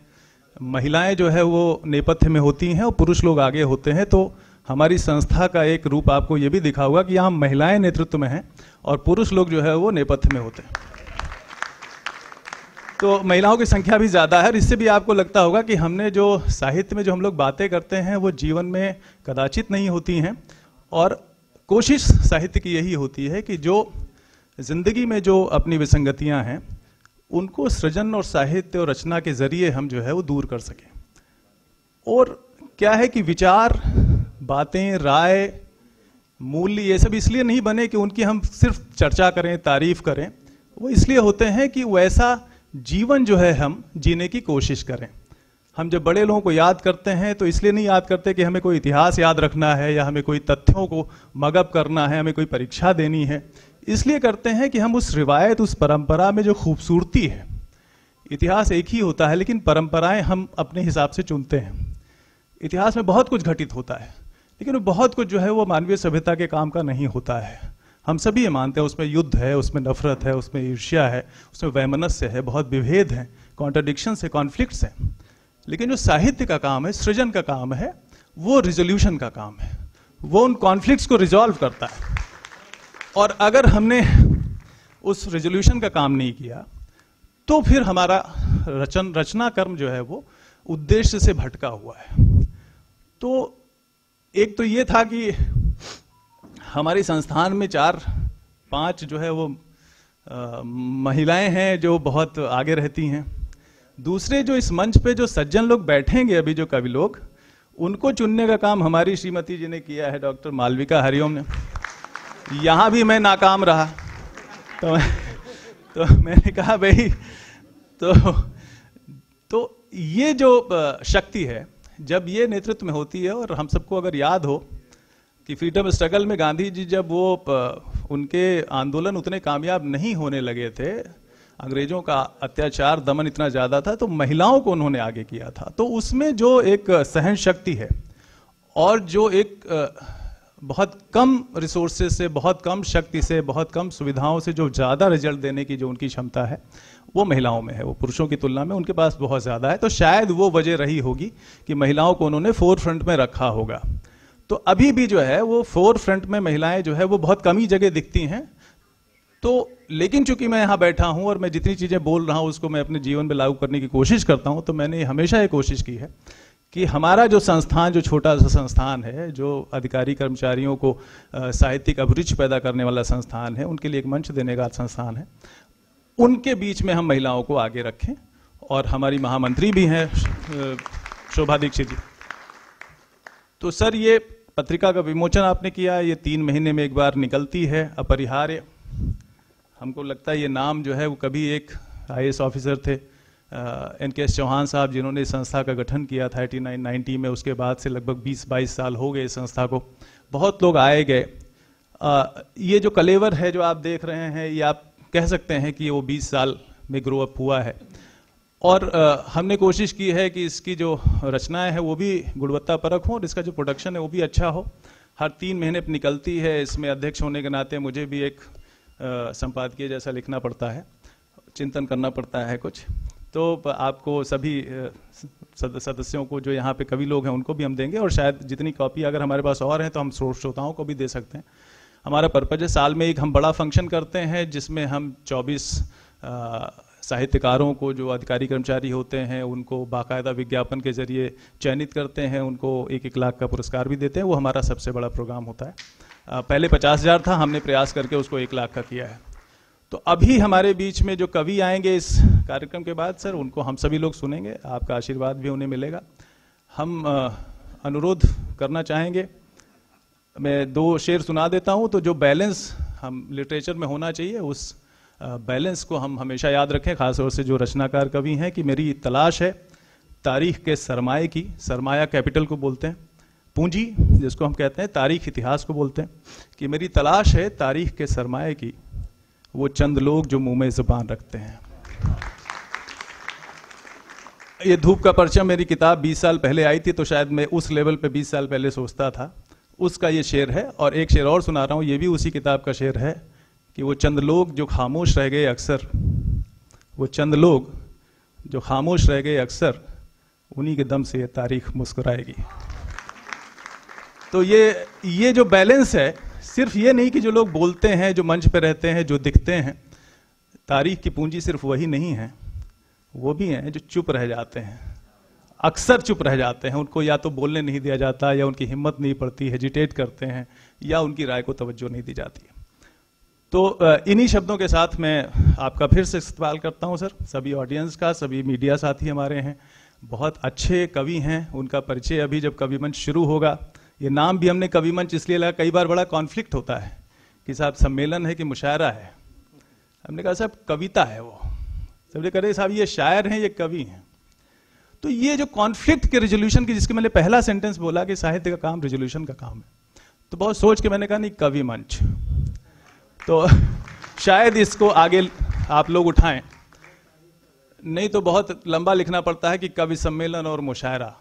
महिलाएं जो है वो नेपथ्य में होती हैं और पुरुष लोग आगे होते हैं। तो हमारी संस्था का एक रूप आपको ये भी दिखा होगा कि यहाँ महिलाएं नेतृत्व में हैं और पुरुष लोग जो है वो नेपथ्य में होते हैं। तो महिलाओं की संख्या भी ज़्यादा है और इससे भी आपको लगता होगा कि हमने जो साहित्य में जो हम लोग बातें करते हैं वो जीवन में कदाचित नहीं होती हैं और कोशिश साहित्य की यही होती है कि जो जिंदगी में जो अपनी विसंगतियां हैं उनको सृजन और साहित्य और रचना के जरिए हम जो है वो दूर कर सकें। और क्या है कि विचार, बातें, राय, मूल्य ये सब इसलिए नहीं बने कि उनकी हम सिर्फ चर्चा करें, तारीफ करें, वो इसलिए होते हैं कि वैसा जीवन जो है हम जीने की कोशिश करें। हम जब बड़े लोगों को याद करते हैं तो इसलिए नहीं याद करते कि हमें कोई इतिहास याद रखना है या हमें कोई तथ्यों को मगअप करना है, हमें कोई परीक्षा देनी है। इसलिए करते हैं कि हम उस रिवायत, उस परंपरा में जो खूबसूरती है, इतिहास एक ही होता है लेकिन परंपराएं हम अपने हिसाब से चुनते हैं। इतिहास में बहुत कुछ घटित होता है लेकिन वो बहुत कुछ जो है वो मानवीय सभ्यता के काम का नहीं होता है। हम सभी ये मानते हैं उसमें युद्ध है, उसमें नफरत है, उसमें ईर्ष्या है, उसमें वैमनस्य है, बहुत विभेद है, कॉन्ट्रडिक्शंस है, कॉन्फ्लिक्ट्स हैं। लेकिन जो साहित्य का काम है, सृजन का काम है, वो रिजोल्यूशन का काम है, वो उन कॉन्फ्लिक्ट्स को रिजॉल्व करता है। और अगर हमने उस रिजोल्यूशन का काम नहीं किया तो फिर हमारा रचना कर्म जो है वो उद्देश्य से भटका हुआ है। तो एक तो ये था कि हमारी संस्थान में 4-5 जो है वो महिलाएं हैं जो बहुत आगे रहती हैं। दूसरे जो इस मंच पे जो सज्जन लोग बैठेंगे अभी, जो कवि लोग, उनको चुनने का काम हमारी श्रीमती जी ने किया है, डॉक्टर मालविका हरिओम ने। यहाँ भी मैं नाकाम रहा तो मैंने कहा भाई तो ये जो शक्ति है जब ये नेतृत्व में होती है, और हम सबको अगर याद हो कि फ्रीडम स्ट्रगल में गांधी जी जब वो उनके आंदोलन उतने कामयाब नहीं होने लगे थे, अंग्रेजों का अत्याचार दमन इतना ज़्यादा था, तो महिलाओं को उन्होंने आगे किया था। तो उसमें जो एक सहन शक्ति है और जो एक बहुत कम रिसोर्सेज से, बहुत कम शक्ति से, बहुत कम सुविधाओं से जो ज़्यादा रिजल्ट देने की जो उनकी क्षमता है वो महिलाओं में है, वो पुरुषों की तुलना में उनके पास बहुत ज़्यादा है। तो शायद वो वजह रही होगी कि महिलाओं को उन्होंने फोर फ्रंट में रखा होगा। तो अभी भी जो है वो फोर फ्रंट में महिलाएं जो है वो बहुत कम ही जगह दिखती हैं। तो लेकिन चूंकि मैं यहाँ बैठा हूँ और मैं जितनी चीज़ें बोल रहा हूँ उसको मैं अपने जीवन में लागू करने की कोशिश करता हूँ, तो मैंने हमेशा ये कोशिश की है कि हमारा जो संस्थान, जो छोटा सा संस्थान है, जो अधिकारी कर्मचारियों को साहित्यिक अभिरुचि पैदा करने वाला संस्थान है, उनके लिए एक मंच देने का संस्थान है, उनके बीच में हम महिलाओं को आगे रखें। और हमारी महामंत्री भी हैं शोभा दीक्षित जी। तो सर, ये पत्रिका का विमोचन आपने किया, ये 3 महीने में एक बार निकलती है, अपरिहार्य। हमको लगता है ये नाम जो है वो कभी एक IAS ऑफिसर थे NKS चौहान साहब, जिन्होंने इस संस्था का गठन किया था 89-90 में। उसके बाद से लगभग 20-22 साल हो गए इस संस्था को, बहुत लोग आए गए। ये जो कलेवर है जो आप देख रहे हैं, ये आप कह सकते हैं कि वो 20 साल में ग्रो अप हुआ है। और हमने कोशिश की है कि इसकी जो रचनाएं हैं वो भी गुणवत्ता परक हो और इसका जो प्रोडक्शन है वो भी अच्छा हो। हर 3 महीने पर निकलती है। इसमें अध्यक्ष होने के नाते मुझे भी एक संपादकीय जैसा लिखना पड़ता है, चिंतन करना पड़ता है कुछ। तो आपको सभी सदस्यों को, जो यहाँ पे कवि लोग हैं, उनको भी हम देंगे, और शायद जितनी कॉपी अगर हमारे पास और हैं तो हम श्रोताओं को भी दे सकते हैं। हमारा पर्पज है, साल में एक हम बड़ा फंक्शन करते हैं जिसमें हम 24 साहित्यकारों को, जो अधिकारी कर्मचारी होते हैं, उनको बाकायदा विज्ञापन के जरिए चयनित करते हैं, उनको 1-1 लाख का पुरस्कार भी देते हैं। वो हमारा सबसे बड़ा प्रोग्राम होता है। पहले 50,000 था, हमने प्रयास करके उसको 1 लाख का किया है। तो अभी हमारे बीच में जो कवि आएंगे इस कार्यक्रम के बाद सर, उनको हम सभी लोग सुनेंगे, आपका आशीर्वाद भी उन्हें मिलेगा। हम अनुरोध करना चाहेंगे, मैं 2 शेर सुना देता हूं। तो जो बैलेंस हम लिटरेचर में होना चाहिए, उस बैलेंस को हम हमेशा याद रखें, खासतौर से जो रचनाकार कवि हैं, कि मेरी तलाश है तारीख के सरमाए की। सरमाया कैपिटल को बोलते हैं, पूंजी जिसको हम कहते हैं, तारीख इतिहास को बोलते हैं। कि मेरी तलाश है तारीख के सरमाए की, वो चंद लोग जो मुंह में जुबान रखते हैं। ये धूप का परचम मेरी किताब 20 साल पहले आई थी, तो शायद मैं उस लेवल पे 20 साल पहले सोचता था, उसका ये शेर है। और एक शेर और सुना रहा हूँ, ये भी उसी किताब का शेर है, कि वो चंद लोग जो खामोश रह गए अक्सर, वो चंद लोग जो खामोश रह गए अक्सर, उन्हीं के दम से ये तारीख मुस्कुराएगी। तो ये जो बैलेंस है, सिर्फ ये नहीं कि जो लोग बोलते हैं, जो मंच पे रहते हैं, जो दिखते हैं, तारीख की पूंजी सिर्फ वही नहीं है, वो भी हैं जो चुप रह जाते हैं, अक्सर चुप रह जाते हैं। उनको या तो बोलने नहीं दिया जाता, या उनकी हिम्मत नहीं पड़ती, हेजिटेट करते हैं, या उनकी राय को तवज्जो नहीं दी जाती है। तो इन्हीं शब्दों के साथ मैं आपका फिर से इस्तकबाल करता हूं सर, सभी ऑडियंस का, सभी मीडिया साथी हमारे हैं, बहुत अच्छे कवि हैं, उनका परिचय अभी जब कवि मंच शुरू होगा। ये नाम भी हमने कवि मंच इसलिए लगा, कई बार बड़ा कॉन्फ्लिक्ट होता है कि साहब सम्मेलन है कि मुशायरा है। हमने कहा साहब कविता है वो, सबने कहा साहब ये शायर हैं, ये कवि हैं। तो ये जो कॉन्फ्लिक्ट के रिजोल्यूशन की, जिसके मैंने पहला सेंटेंस बोला कि साहित्य का काम रिजोल्यूशन का काम है, तो बहुत सोच के मैंने कहा नहीं, कवि मंच। तो शायद इसको आगे आप लोग उठाएं, नहीं तो बहुत लंबा लिखना पड़ता है कि कवि सम्मेलन और मुशायरा।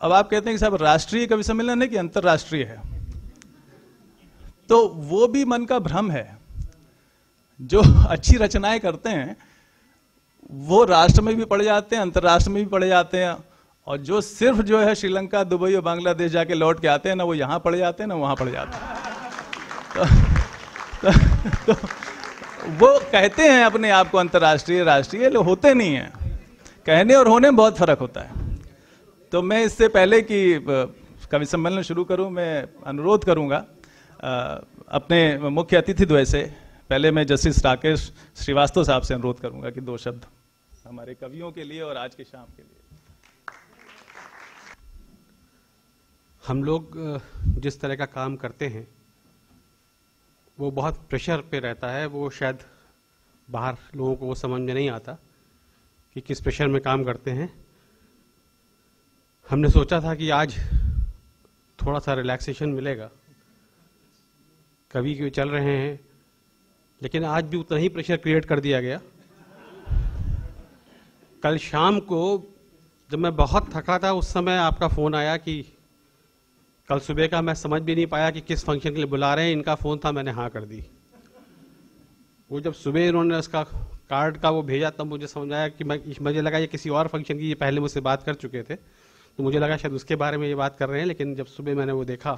अब आप कहते हैं कि साहब राष्ट्रीय कवि सम्मेलन है कि अंतर्राष्ट्रीय है, तो वो भी मन का भ्रम है। जो अच्छी रचनाएं करते हैं वो राष्ट्र में भी पढ़े जाते हैं, अंतर्राष्ट्र में भी पढ़े जाते हैं, और जो सिर्फ जो है श्रीलंका, दुबई और बांग्लादेश जाके लौट के आते हैं ना, वो यहाँ पढ़े जाते हैं ना वहाँ पढ़े जाते हैं। तो वो कहते हैं अपने आप को अंतर्राष्ट्रीय, राष्ट्रीय, लोग होते नहीं हैं। कहने और होने में बहुत फर्क होता है। तो मैं इससे पहले कि कवि सम्मेलन शुरू करूं, मैं अनुरोध करूंगा अपने मुख्य अतिथि द्वय से, पहले मैं जस्टिस राकेश श्रीवास्तव साहब से अनुरोध करूंगा कि 2 शब्द हमारे कवियों के लिए और आज की शाम के लिए। हम लोग जिस तरह का काम करते हैं वो बहुत प्रेशर पे रहता है, वो शायद बाहर लोगों को वो समझ में नहीं आता कि किस प्रेशर में काम करते हैं। हमने सोचा था कि आज थोड़ा सा रिलैक्सेशन मिलेगा, कवि चल रहे हैं, लेकिन आज भी उतना ही प्रेशर क्रिएट कर दिया गया। कल शाम को जब मैं बहुत थका था, उस समय आपका फ़ोन आया कि कल सुबह का मैं समझ भी नहीं पाया कि किस फंक्शन के लिए बुला रहे हैं, इनका फ़ोन था, मैंने हाँ कर दी। वो जब सुबह इन्होंने उसका कार्ड का वो भेजा तब मुझे समझ आया कि मुझे लगा ये किसी और फंक्शन की, ये पहले मुझसे बात कर चुके थे, तो मुझे लगा शायद उसके बारे में ये बात कर रहे हैं। लेकिन जब सुबह मैंने वो देखा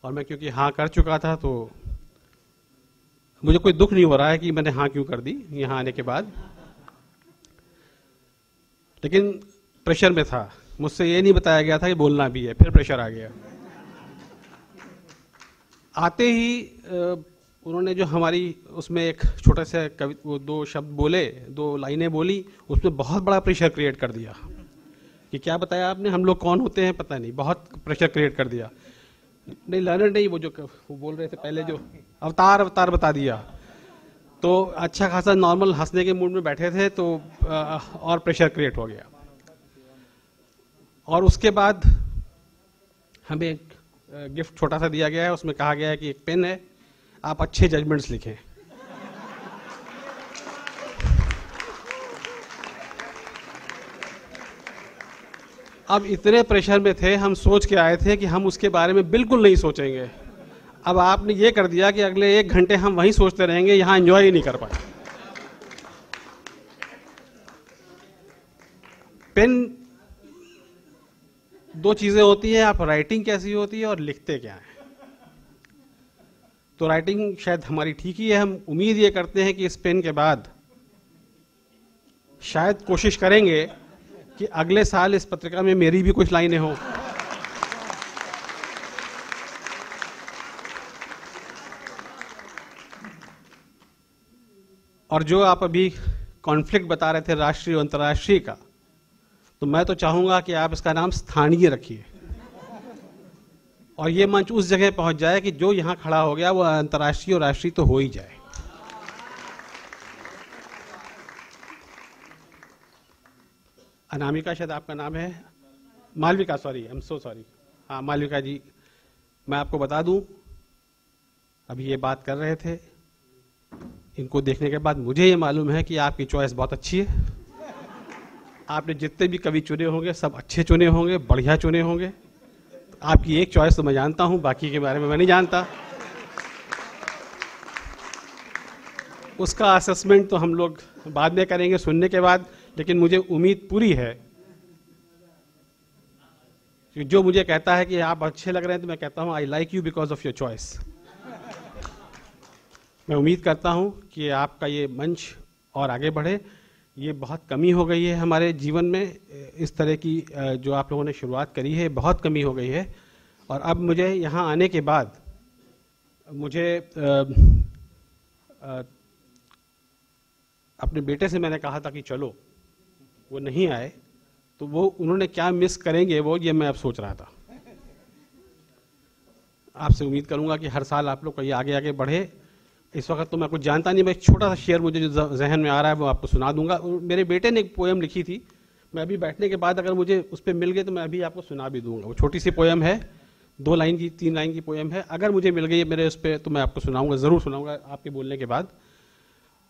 और मैं क्योंकि हाँ कर चुका था तो मुझे कोई दुख नहीं हो रहा है कि मैंने हाँ क्यों कर दी यहाँ आने के बाद, लेकिन प्रेशर में था। मुझसे ये नहीं बताया गया था कि बोलना भी है, फिर प्रेशर आ गया। आते ही उन्होंने जो हमारी उसमें एक छोटे से वो 2 शब्द बोले, 2 लाइनें बोली, उसमें बहुत बड़ा प्रेशर क्रिएट कर दिया कि क्या बताया आपने, हम लोग कौन होते हैं पता नहीं, बहुत प्रेशर क्रिएट कर दिया। नहीं लर्नर नहीं, वो जो वो बोल रहे थे पहले, जो अवतार बता दिया। तो अच्छा खासा नॉर्मल हंसने के मूड में बैठे थे तो और प्रेशर क्रिएट हो गया। और उसके बाद हमें एक गिफ्ट छोटा सा दिया गया है, उसमें कहा गया है कि एक पेन है, आप अच्छे जजमेंट्स लिखें। अब इतने प्रेशर में थे, हम सोच के आए थे कि हम उसके बारे में बिल्कुल नहीं सोचेंगे। अब आपने ये कर दिया कि अगले 1 घंटे हम वहीं सोचते रहेंगे, यहां एंजॉय ही नहीं कर पाए। पेन 2 चीजें होती है, आप राइटिंग कैसी होती है और लिखते क्या हैं। तो राइटिंग शायद हमारी ठीक ही है। हम उम्मीद ये करते हैं कि इस पेन के बाद शायद कोशिश करेंगे कि अगले साल इस पत्रिका में मेरी भी कुछ लाइनें हों। और जो आप अभी कॉन्फ्लिक्ट बता रहे थे राष्ट्रीय और अंतर्राष्ट्रीय का, तो मैं तो चाहूंगा कि आप इसका नाम स्थानीय रखिए और ये मंच उस जगह पहुंच जाए कि जो यहां खड़ा हो गया वो अंतर्राष्ट्रीय और राष्ट्रीय तो हो ही जाए। अनामिका शायद आपका नाम है, Malavika, sorry, I am so sorry. हाँ मालविका जी, मैं आपको बता दूं, अभी ये बात कर रहे थे, इनको देखने के बाद मुझे ये मालूम है कि आपकी चॉइस बहुत अच्छी है। आपने जितने भी कवि चुने होंगे सब अच्छे चुने होंगे, बढ़िया चुने होंगे। आपकी एक चॉइस तो मैं जानता हूं, बाकी के बारे में मैं नहीं जानता। उसका असेसमेंट तो हम लोग बाद में करेंगे सुनने के बाद, लेकिन मुझे उम्मीद पूरी है कि जो मुझे कहता है कि आप अच्छे लग रहे हैं तो मैं कहता हूं I like you because of your choice. मैं उम्मीद करता हूं कि आपका ये मंच और आगे बढ़े। ये बहुत कमी हो गई है हमारे जीवन में, इस तरह की जो आप लोगों ने शुरुआत करी है बहुत कमी हो गई है। और अब मुझे यहाँ आने के बाद मुझे अपने बेटे से मैंने कहा था कि चलो, वो नहीं आए, तो वो उन्होंने क्या मिस करेंगे वो, ये मैं अब सोच रहा था। आपसे उम्मीद करूंगा कि हर साल आप लोग का ये आगे आगे बढ़े। इस वक्त तो मैं कुछ जानता नहीं, मैं एक छोटा सा शेयर मुझे जो जहन में आ रहा है वो आपको सुना दूंगा। मेरे बेटे ने एक पोएम लिखी थी, मैं अभी बैठने के बाद अगर मुझे उस पर मिल गए तो मैं अभी आपको सुना भी दूंगा। वो छोटी सी पोएम है, 2 लाइन की 3 लाइन की पोएम है। अगर मुझे मिल गई है मेरे उस पर तो मैं आपको सुनाऊंगा, ज़रूर सुनाऊंगा आपके बोलने के बाद।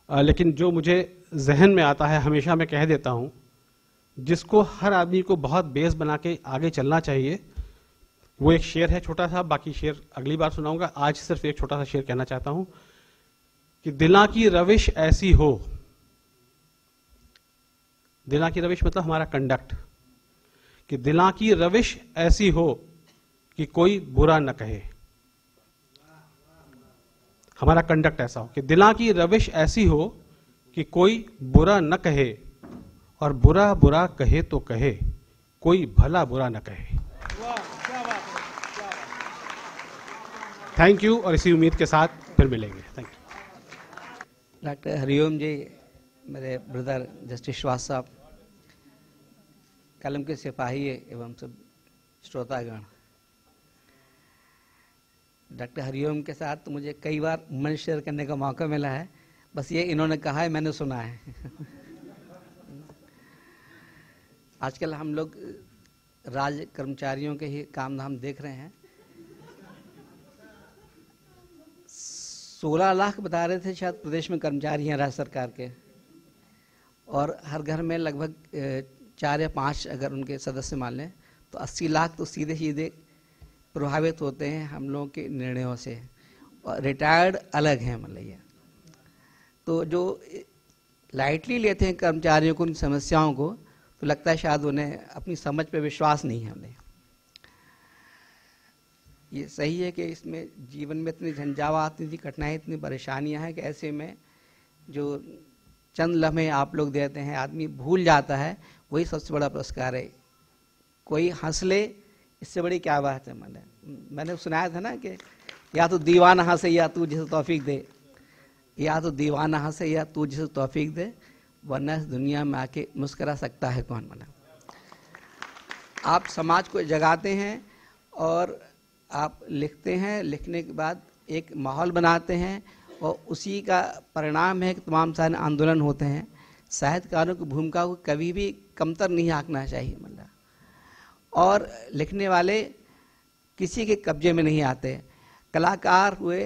लेकिन जो मुझे जहन में आता है हमेशा मैं कह देता हूँ, जिसको हर आदमी को बहुत बेस बना के आगे चलना चाहिए, वो एक शेर है छोटा सा, बाकी शेर अगली बार सुनाऊंगा। आज सिर्फ एक छोटा सा शेर कहना चाहता हूँ कि दिला की रविश ऐसी हो, दिला की रविश मतलब हमारा कंडक्ट, कि दिला की रविश ऐसी हो कि कोई बुरा न कहे। हमारा कंडक्ट ऐसा हो कि दिला की रविश ऐसी हो कि कोई बुरा न कहे, और बुरा बुरा कहे तो कहे, कोई भला बुरा न कहे। थैंक यू, और इसी उम्मीद के साथ फिर मिलेंगे। Thank you. डॉक्टर हरिओम जी, मेरे ब्रदर जस्टिस श्रीवास्तव साहब, कलम के सिपाही एवं सब श्रोतागण, डॉक्टर हरिओम के साथ तो मुझे कई बार मंच शेयर करने का मौका मिला है, बस ये इन्होंने कहा है मैंने सुना है। आजकल हम लोग राज कर्मचारियों के ही काम धाम देख रहे हैं। 16 लाख बता रहे थे शायद प्रदेश में कर्मचारी हैं राज्य सरकार के, और हर घर में लगभग 4 या 5 अगर उनके सदस्य मान लें तो 80 लाख तो सीधे सीधे प्रभावित होते हैं हम लोगों के निर्णयों से, और रिटायर्ड अलग हैं मतलब ये। तो जो लाइटली लेते हैं कर्मचारियों को, उन समस्याओं को, तो लगता है शायद उन्हें अपनी समझ पे विश्वास नहीं है उन्हें। ये सही है कि इसमें जीवन में इतनी झंझावात, इतनी कठिनाई, इतनी परेशानियां हैं कि ऐसे में जो चंद लम्हे आप लोग देते हैं, आदमी भूल जाता है, वही सबसे बड़ा पुरस्कार है। कोई हंस ले, इससे बड़ी क्या बात है। मैंने सुनाया था ना कि या तो दीवाना हंसे या तू जिसे तौफीक दे, या तो दीवाना हंसे या तू जिसे तौफीक दे, वरना इस दुनिया में आके मुस्करा सकता है कौन। आप समाज को जगाते हैं और आप लिखते हैं, लिखने के बाद एक माहौल बनाते हैं, और उसी का परिणाम है कि तमाम सारे आंदोलन होते हैं। साहित्यकारों की भूमिका को कभी भी कमतर नहीं आंकना चाहिए और लिखने वाले किसी के कब्जे में नहीं आते। कलाकार हुए,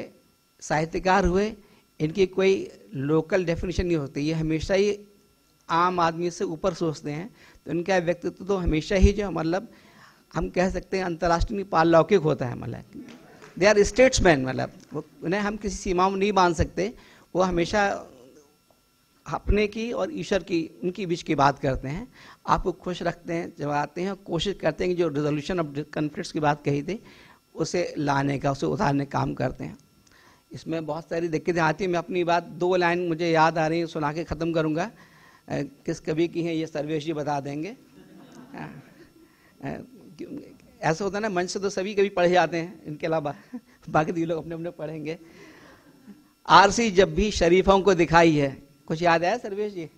साहित्यकार हुए, इनकी कोई लोकल डेफिनेशन नहीं होती। ये हमेशा ही आम आदमी से ऊपर सोचते हैं, तो इनका व्यक्तित्व तो हमेशा ही जो हम कह सकते हैं अंतर्राष्ट्रीय पारलौकिक होता है। दे आर स्टेट्समैन, उन्हें हम किसी सीमाओं में नहीं बांध सकते। वो हमेशा अपने की और ईश्वर की, उनकी बीच की बात करते हैं, आपको खुश रखते हैं, जगाते हैं, कोशिश करते हैं कि जो रिजोल्यूशन ऑफ कॉन्फ्लिक्ट्स की बात कही थी उसे लाने का, उसे उतारने का काम करते हैं। इसमें बहुत सारी दिक्कतें आती हैं। मैं अपनी बात 2 लाइन मुझे याद आ रही है, सुना के ख़त्म करूँगा। किस कवि की हैं ये सर्वेश जी बता देंगे। ऐसा होता है ना, मंच से तो सभी कवि पढ़े जाते हैं, इनके अलावा बाकी लोग अपने अपने पढ़ेंगे। आरसी जब भी शरीफों को दिखाई है, कुछ याद आया सर्वेश जी?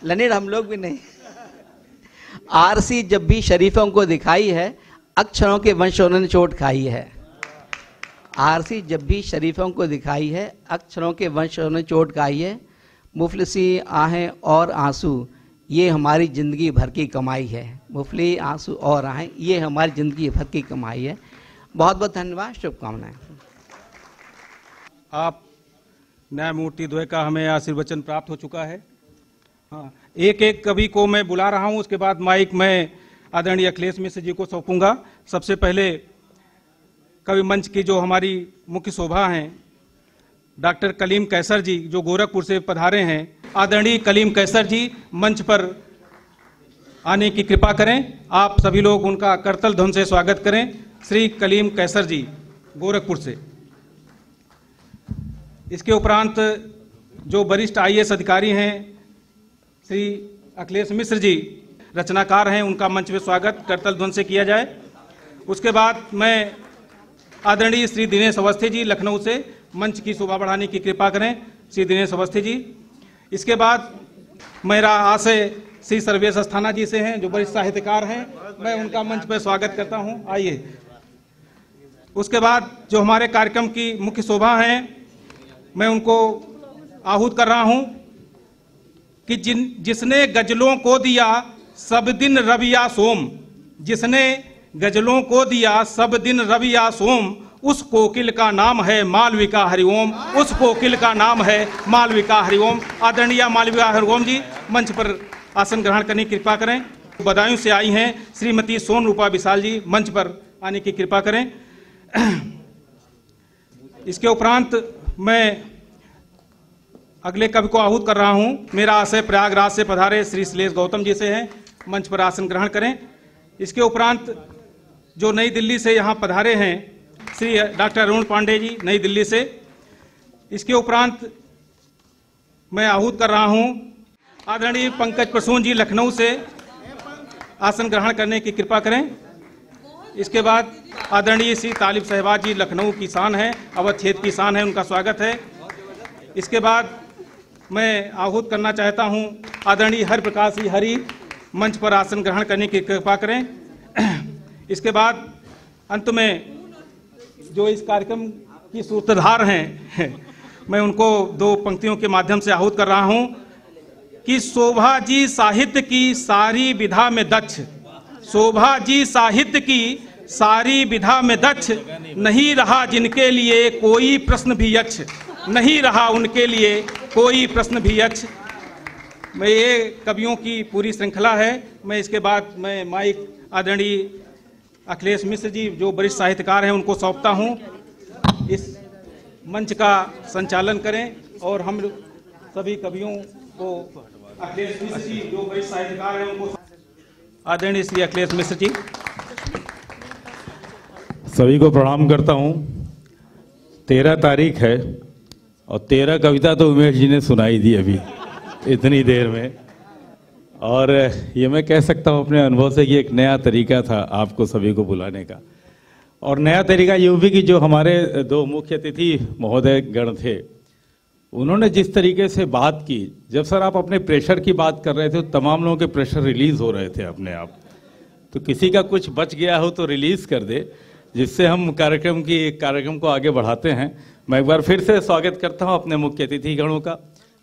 लनीड हम लोग भी नहीं। आरसी जब भी शरीफों को दिखाई है, अक्षरों के वंशों ने चोट खाई है। आरसी जब भी शरीफों को दिखाई है, अक्षरों के वंशों ने चोट खाई है। मुफलिसी आहें और आंसू ये हमारी ज़िंदगी भर की कमाई है। मुफली आंसू और आहें ये हमारी ज़िंदगी भर की कमाई है। बहुत बहुत धन्यवाद, शुभकामनाएं। आप न्यायमूर्ति द्वय का हमें आशीर्वचन प्राप्त हो चुका है। हाँ, एक एक कवि को मैं बुला रहा हूं, उसके बाद माइक मैं आदरणीय अखिलेश मिश्र जी को सौंपूंगा। सबसे पहले कवि मंच की जो हमारी मुख्य शोभा हैं, डॉक्टर कलीम कैसर जी, जो गोरखपुर से पधारे हैं। आदरणीय कलीम कैसर जी मंच पर आने की कृपा करें। आप सभी लोग उनका करतल ध्वनि से स्वागत करें। श्री कलीम कैसर जी गोरखपुर से। इसके उपरांत जो वरिष्ठ IAS अधिकारी हैं श्री अखिलेश मिश्र जी, रचनाकार हैं, उनका मंच में स्वागत करतल ध्वनि से किया जाए। उसके बाद मैं आदरणीय श्री दिनेश अवस्थी जी लखनऊ से मंच की शोभा बढ़ाने की कृपा करें, श्री दिनेश अवस्थी जी। इसके बाद मेरा आशय श्री सर्वेश अस्थाना जी से हैं, जो वरिष्ठ साहित्यकार हैं, मैं उनका मंच पर स्वागत करता हूं। आइए। उसके बाद जो हमारे कार्यक्रम की मुख्य शोभा हैं, मैं उनको आहूत कर रहा हूं कि जिसने गजलों को दिया सब दिन रविया सोम, जिसने गजलों को दिया सब दिन रविया सोम, उस कोकिल का नाम है मालविका हरिओम, उस कोकिल का नाम है मालविका हरिओम। आदरणीय मालविका हरिओम जी मंच पर आसन ग्रहण करने की कृपा करें। बदायूं से आई हैं श्रीमती सोन रूपा विशाल जी, मंच पर आने की कृपा करें। इसके उपरांत मैं अगले कवि को आहूत कर रहा हूं। मेरा आशय प्रयागराज से पधारे श्री श्लेष गौतम जी से है, मंच पर आसन ग्रहण करें। इसके उपरांत जो नई दिल्ली से यहाँ पधारे हैं श्री डॉक्टर अरुण पांडे जी, नई दिल्ली से। इसके उपरांत मैं आहूत कर रहा हूं आदरणीय पंकज प्रसून जी लखनऊ से, आसन ग्रहण करने की कृपा करें। इसके बाद आदरणीय श्री तालिब शहबाज जी लखनऊ की शान है, अवध क्षेत्र की शान है, उनका स्वागत है। इसके बाद मैं आहूत करना चाहता हूं आदरणीय हरिप्रकाश जी हरि, मंच पर आसन ग्रहण करने की कृपा करें। इसके बाद अंत में जो इस कार्यक्रम की सूत्रधार हैं मैं उनको 2 पंक्तियों के माध्यम से आहूत कर रहा हूं कि शोभा जी साहित्य की सारी विधा में दक्ष, शोभा जी साहित्य की सारी विधा में दक्ष, नहीं रहा जिनके लिए कोई प्रश्न भी यक्ष, नहीं रहा उनके लिए कोई प्रश्न भी यक्ष। मैं ये कवियों की पूरी श्रृंखला है। मैं इसके बाद मैं माइक आदरणीय अखिलेश मिश्र जी जो वरिष्ठ साहित्यकार हैं उनको सौंपता हूं इस मंच का संचालन करें और हम सभी कवियों को अखिलेश मिश्र जी जो वरिष्ठ साहित्यकार हैं उनको आदरणीय श्री अखिलेश मिश्र जी। सभी को प्रणाम करता हूं। 13 तारीख है और 13 कविता तो उमेश जी ने सुनाई दी अभी इतनी देर में, और ये मैं कह सकता हूँ अपने अनुभव से कि एक नया तरीका था आपको सभी को बुलाने का। और नया तरीका ये भी कि जो हमारे 2 मुख्य अतिथि महोदय गण थे उन्होंने जिस तरीके से बात की, जब सर आप अपने प्रेशर की बात कर रहे थे तो तमाम लोगों के प्रेशर रिलीज हो रहे थे अपने आप, तो किसी का कुछ बच गया हो तो रिलीज कर दे, जिससे हम कार्यक्रम को आगे बढ़ाते हैं। मैं एक बार फिर से स्वागत करता हूं अपने मुख्य अतिथि गणों का।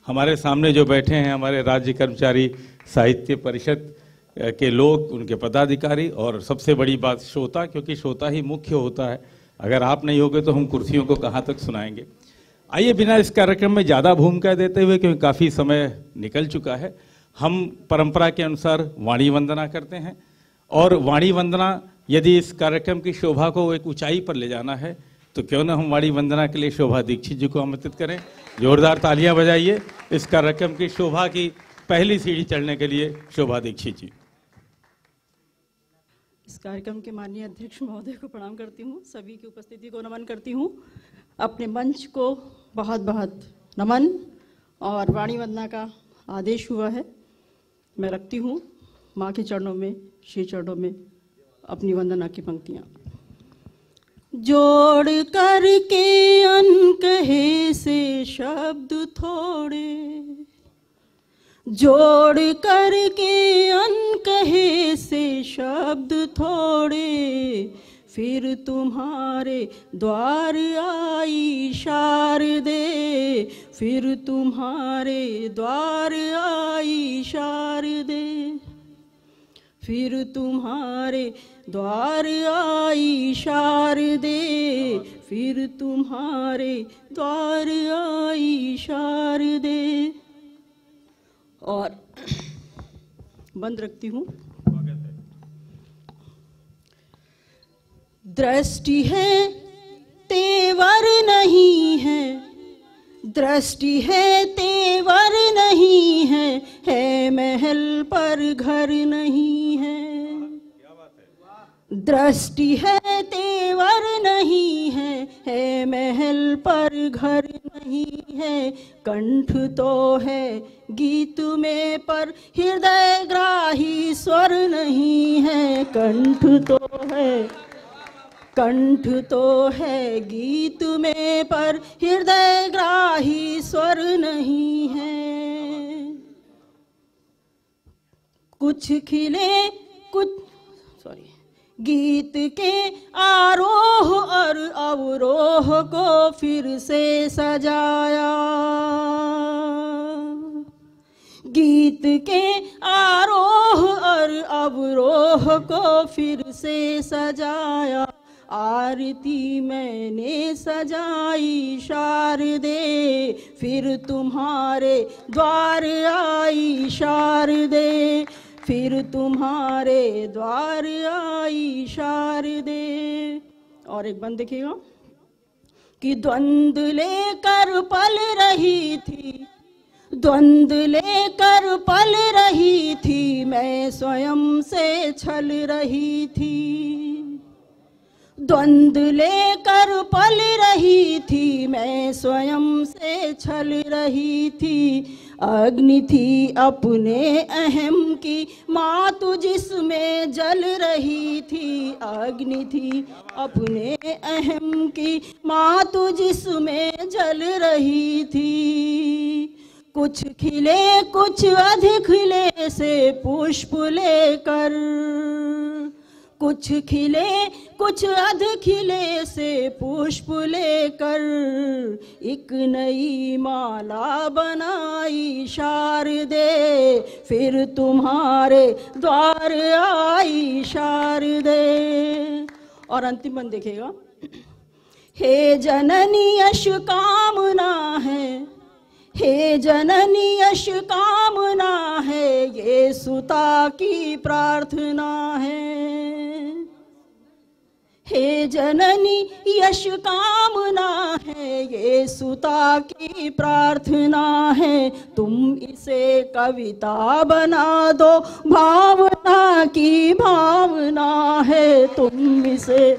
हमारे सामने जो बैठे हैं हमारे राज्य कर्मचारी साहित्य परिषद के लोग, उनके पदाधिकारी, और सबसे बड़ी बात श्रोता, क्योंकि श्रोता ही मुख्य होता है। अगर आप नहीं होगे तो हम कुर्सियों को कहाँ तक सुनाएंगे। आइए बिना इस कार्यक्रम में ज़्यादा भूमिका देते हुए, क्योंकि काफ़ी समय निकल चुका है, हम परंपरा के अनुसार वाणी वंदना करते हैं। और वाणी वंदना यदि इस कार्यक्रम की शोभा को एक ऊंचाई पर ले जाना है तो क्यों न हम वाणी वंदना के लिए शोभा दीक्षित जी को आमंत्रित करें। जोरदार तालियां बजाइए इस कार्यक्रम की शोभा की पहली सीढ़ी चढ़ने के लिए शोभा दीक्षित जी। इस कार्यक्रम के माननीय अध्यक्ष महोदय को प्रणाम करती हूँ, सभी की उपस्थिति को नमन करती हूँ, अपने मंच को बहुत बहुत नमन। और वाणी वंदना का आदेश हुआ है, मैं रखती हूँ माँ के चरणों में, श्री चरणों में अपनी वंदना की पंक्तियाँ। जोड़ करके अनकहे से शब्द थोड़े, जोड़ करके अनकहे से शब्द थोड़े, फिर तुम्हारे द्वार आई शारदे, फिर तुम्हारे द्वार आई शारदे, फिर तुम्हारे द्वार आई शारदे, फिर तुम्हारे द्वार आई शारदे। और बंद रखती हूँ। दृष्टि है तेवर नहीं है, दृष्टि है तेवर नहीं है महल पर घर नहीं है। दृष्टि है तेवर नहीं है महल पर घर नहीं है। कंठ तो है गीत में पर हृदय ग्राही स्वर नहीं है। कंठ तो है गीत में पर हृदय ग्राही स्वर नहीं है। कुछ खिले गीत के आरोह और अवरोह को फिर से सजाया। गीत के आरोह और अवरोह को फिर से सजाया। आरती मैंने सजाई शारदे, फिर तुम्हारे द्वार आई शारदे, फिर तुम्हारे द्वार आई शारदे। और एक बंद देखिएगा कि द्वंद लेकर पल रही थी, द्वंद लेकर पल रही थी, मैं स्वयं से छल रही थी। द्वंद लेकर पल रही थी, मैं स्वयं से छल रही थी। अग्नि थी अपने अहम की, मात जिसमें जल रही थी। अग्नि थी अपने अहम की, मात जिसमें जल रही थी। कुछ खिले कुछ अधिक खिले से पुष्प लेकर, कुछ खिले कुछ अधिक खिले से पुष्प लेकर, एक नई माला बनाई शारदे, फिर तुम्हारे द्वार आई शारदे। और अंतिम बंद देखिएगा। हे जननी यश कामना है, हे जननी यश कामना है, ये सुता की प्रार्थना है। हे जननी यश कामना है, ये सुता की प्रार्थना है। तुम इसे कविता बना दो, भावना की भावना है। तुम इसे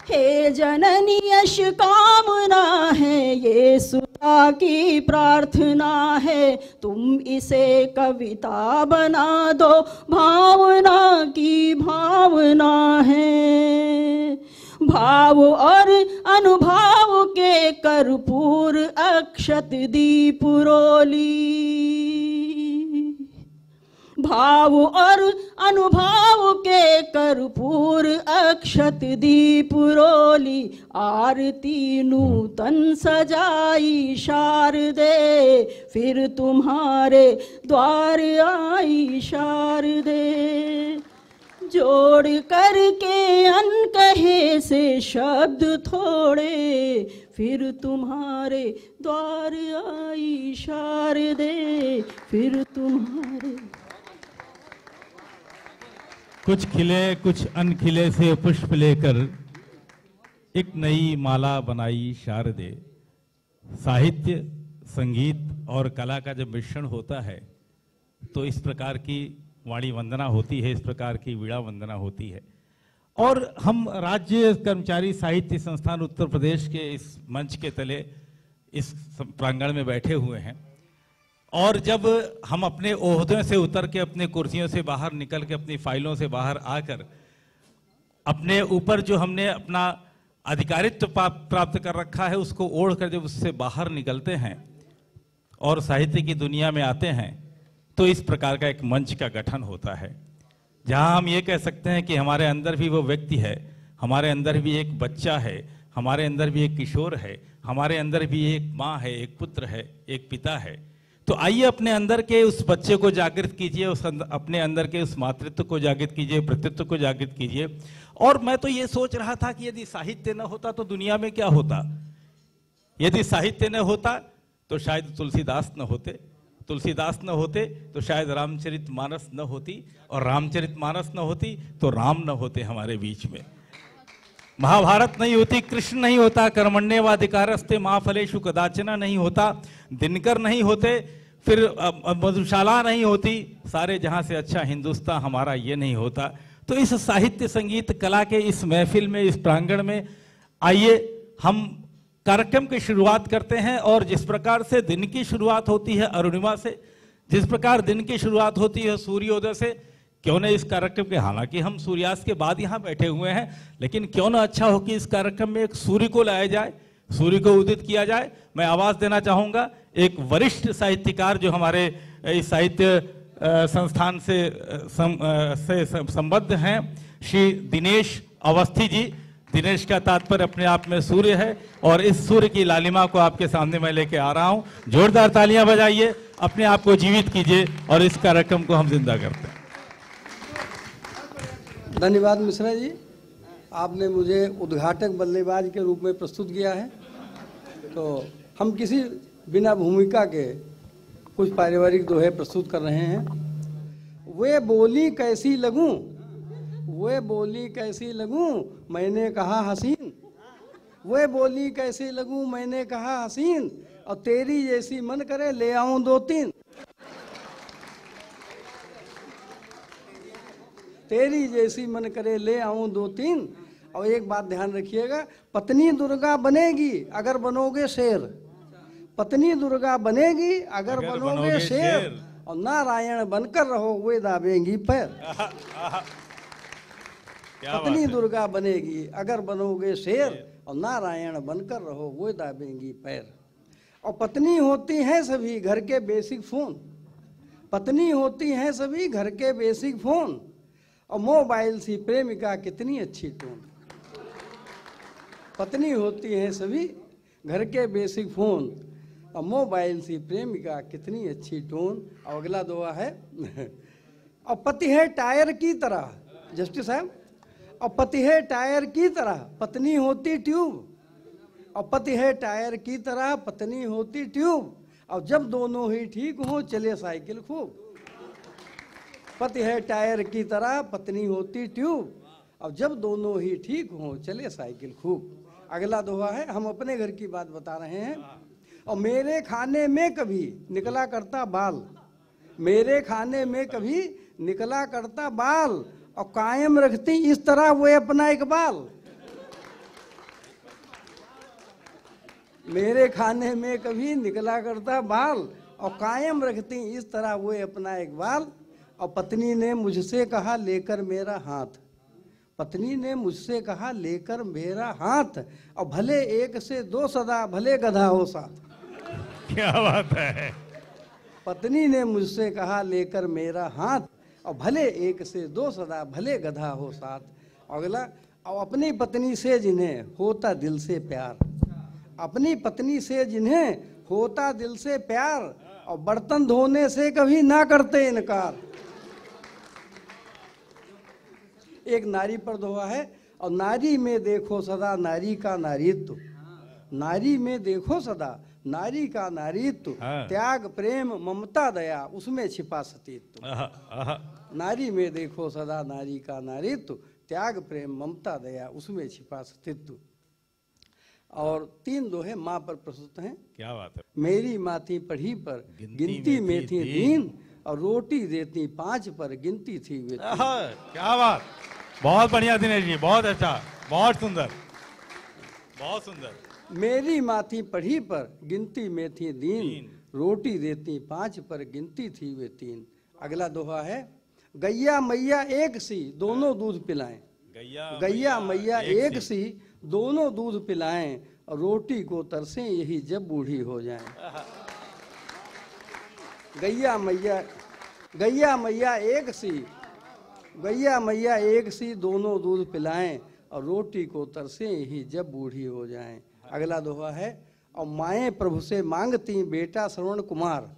हे जननी यश कामना है, ये सुता की प्रार्थना है। तुम इसे कविता बना दो, भावना की भावना है। भाव और अनुभाव के कर्पूर अक्षत दीप रोली, भाव और अनुभाव के कर्पूर अक्षत दीप रोली। आरती नूतन सजाई शारदे, फिर तुम्हारे द्वार आई शारदे। जोड़ करके अनकहे से शब्द थोड़े, फिर तुम्हारे द्वार आई शारदे, फिर तुम्हारे। कुछ खिले कुछ अनखिले से पुष्प लेकर एक नई माला बनाई शारदे। साहित्य, संगीत और कला का जब मिश्रण होता है तो इस प्रकार की वाणी वंदना होती है, इस प्रकार की वीणा वंदना होती है। और हम राज्य कर्मचारी साहित्य संस्थान उत्तर प्रदेश के इस मंच के तले इस प्रांगण में बैठे हुए हैं, और जब हम अपने ओहदों से उतर के, अपने कुर्सियों से बाहर निकल के, अपनी फाइलों से बाहर आकर, अपने ऊपर जो हमने अपना अधिकारित्व प्राप्त कर रखा है उसको ओढ़ कर जब उससे बाहर निकलते हैं और साहित्य की दुनिया में आते हैं, तो इस प्रकार का एक मंच का गठन होता है, जहां हम ये कह सकते हैं कि हमारे अंदर भी वो व्यक्ति है, हमारे अंदर भी एक बच्चा है, हमारे अंदर भी एक किशोर है, हमारे अंदर भी एक माँ है, एक पुत्र है, एक पिता है। तो आइए अपने अंदर के उस बच्चे को जागृत कीजिए, अपने अंदर के उस मातृत्व को जागृत कीजिए, पितृत्व को जागृत कीजिए। और मैं तो ये सोच रहा था कि यदि साहित्य न होता तो दुनिया में क्या होता। यदि साहित्य न होता तो शायद तुलसीदास न होते, तुलसीदास न होते तो शायद रामचरितमानस न होती, और रामचरितमानस न होती तो राम न होते हमारे बीच में। महाभारत नहीं होती, कृष्ण नहीं होता, कर्मण्येवाधिकारस्ते मा फलेषु कदाचन नहीं होता, दिनकर नहीं होते, फिर मधुशाला नहीं होती, सारे जहां से अच्छा हिंदुस्तान हमारा ये नहीं होता। तो इस साहित्य संगीत कला के इस महफिल में, इस प्रांगण में आइए हम कार्यक्रम की शुरुआत करते हैं। और जिस प्रकार से दिन की शुरुआत होती है अरुणिमा से, जिस प्रकार दिन की शुरुआत होती है सूर्योदय से, क्यों न इस कार्यक्रम के, हालांकि हम सूर्यास्त के बाद यहाँ बैठे हुए हैं, लेकिन क्यों न अच्छा हो कि इस कार्यक्रम में एक सूर्य को लाया जाए, सूर्य को उदित किया जाए। मैं आवाज देना चाहूंगा एक वरिष्ठ साहित्यकार जो हमारे इस साहित्य संस्थान से संबद्ध हैं, श्री दिनेश अवस्थी जी। दिनेश का तात्पर्य अपने आप में सूर्य है, और इस सूर्य की लालिमा को आपके सामने मैं लेके आ रहा हूं। जोरदार तालियां बजाइए, अपने आप को जीवित कीजिए और इस कार्यक्रम को हम जिंदा करते हैं। धन्यवाद मिश्रा जी, आपने मुझे उद्घाटक बल्लेबाज के रूप में प्रस्तुत किया है। तो हम किसी बिना भूमिका के कुछ पारिवारिक दोहे प्रस्तुत कर रहे हैं। वे बोली कैसी लगूं, वे बोली कैसी लगूं, मैंने कहा हसीन, वे बोली कैसी लगूं, मैंने कहा हसीन, और तेरी जैसी मन करे ले आऊं दो तीन। तेरी जैसी मन करे ले आऊं दो तीन। और एक बात ध्यान रखिएगा, पत्नी दुर्गा बनेगी अगर बनोगे शेर, पत्नी दुर्गा बनेगी अगर बनोगे शेर, और नारायण बनकर रहो वे दाबेंगी पैर। पत्नी दुर्गा बनेगी अगर बनोगे शेर, और नारायण बनकर रहो वो दाबेंगी पैर। और पत्नी होती हैं सभी घर के बेसिक फोन, पत्नी होती हैं सभी घर के बेसिक फोन, और मोबाइल सी प्रेमिका कितनी अच्छी टोन। पत्नी होती हैं सभी घर के बेसिक फोन, और मोबाइल सी प्रेमिका कितनी अच्छी टोन। और अगला दुआ है और पति है टायर की तरह, जस्टिस साहब, और पति है टायर की तरह, पत्नी होती ट्यूब, और पति है टायर की तरह, पत्नी होती ट्यूब, और जब दोनों ही ठीक हो चले साइकिल खूब। पति है टायर की तरह, पत्नी होती ट्यूब, और जब दोनों ही ठीक हो चले साइकिल खूब। अगला दोहा है, हम अपने घर की बात बता रहे हैं। और मेरे खाने में कभी निकला करता बाल, मेरे खाने में कभी निकला करता बाल, और कायम रखती इस तरह वो अपना इकबाल। मेरे खाने में कभी निकला करता बाल, और कायम रखती इस तरह वो अपना इकबाल। और पत्नी ने मुझसे कहा लेकर मेरा हाथ, पत्नी ने मुझसे कहा लेकर मेरा हाथ, और भले एक से दो सदा भले गधा हो साथ। क्या बात है। पत्नी ने मुझसे कहा लेकर मेरा हाथ, और भले एक से दो सदा भले गधा हो साथ। अगला, और अपनी पत्नी से जिन्हें होता दिल से प्यार, अपनी पत्नी से जिन्हें होता दिल से प्यार, और बर्तन धोने से कभी ना करते इनकार। एक नारी पर दोहा है, और नारी में देखो सदा नारी का नारीत्व, नारी में देखो सदा नारी का नारीत्व, त्याग प्रेम ममता दया उसमें छिपा सतीत्व। नारी में देखो सदा नारी का नारीत्व, त्याग प्रेम ममता दया उसमें छिपा सतीत्व। और 3 दोहे माँ पर प्रस्तुत हैं। क्या बात है। मेरी माँ थी पढ़ी पर गिनती में थी दीन, और रोटी देती 5 पर गिनती थी वे 3। क्या बात, बहुत बढ़िया दिनेश जी, बहुत अच्छा, बहुत सुंदर, बहुत सुंदर। मेरी माँ थी पढ़ी पर गिनती में थी दीन, रोटी देती 5 पर गिनती थी वे 3। अगला दोहा है, गैया मैया एक सी दोनों दूध पिलाएं, गैया मैया एक सी दोनों दूध पिलाएं, और रोटी को तरसें यही जब बूढ़ी हो जाएं। गैया मैया एक सी, गैया मैया एक सी दोनों दूध पिलाएं, और रोटी को तरसें यही जब बूढ़ी हो जाएं। अगला दोहा है, और माएँ प्रभु से मांगती बेटा श्रवण कुमार,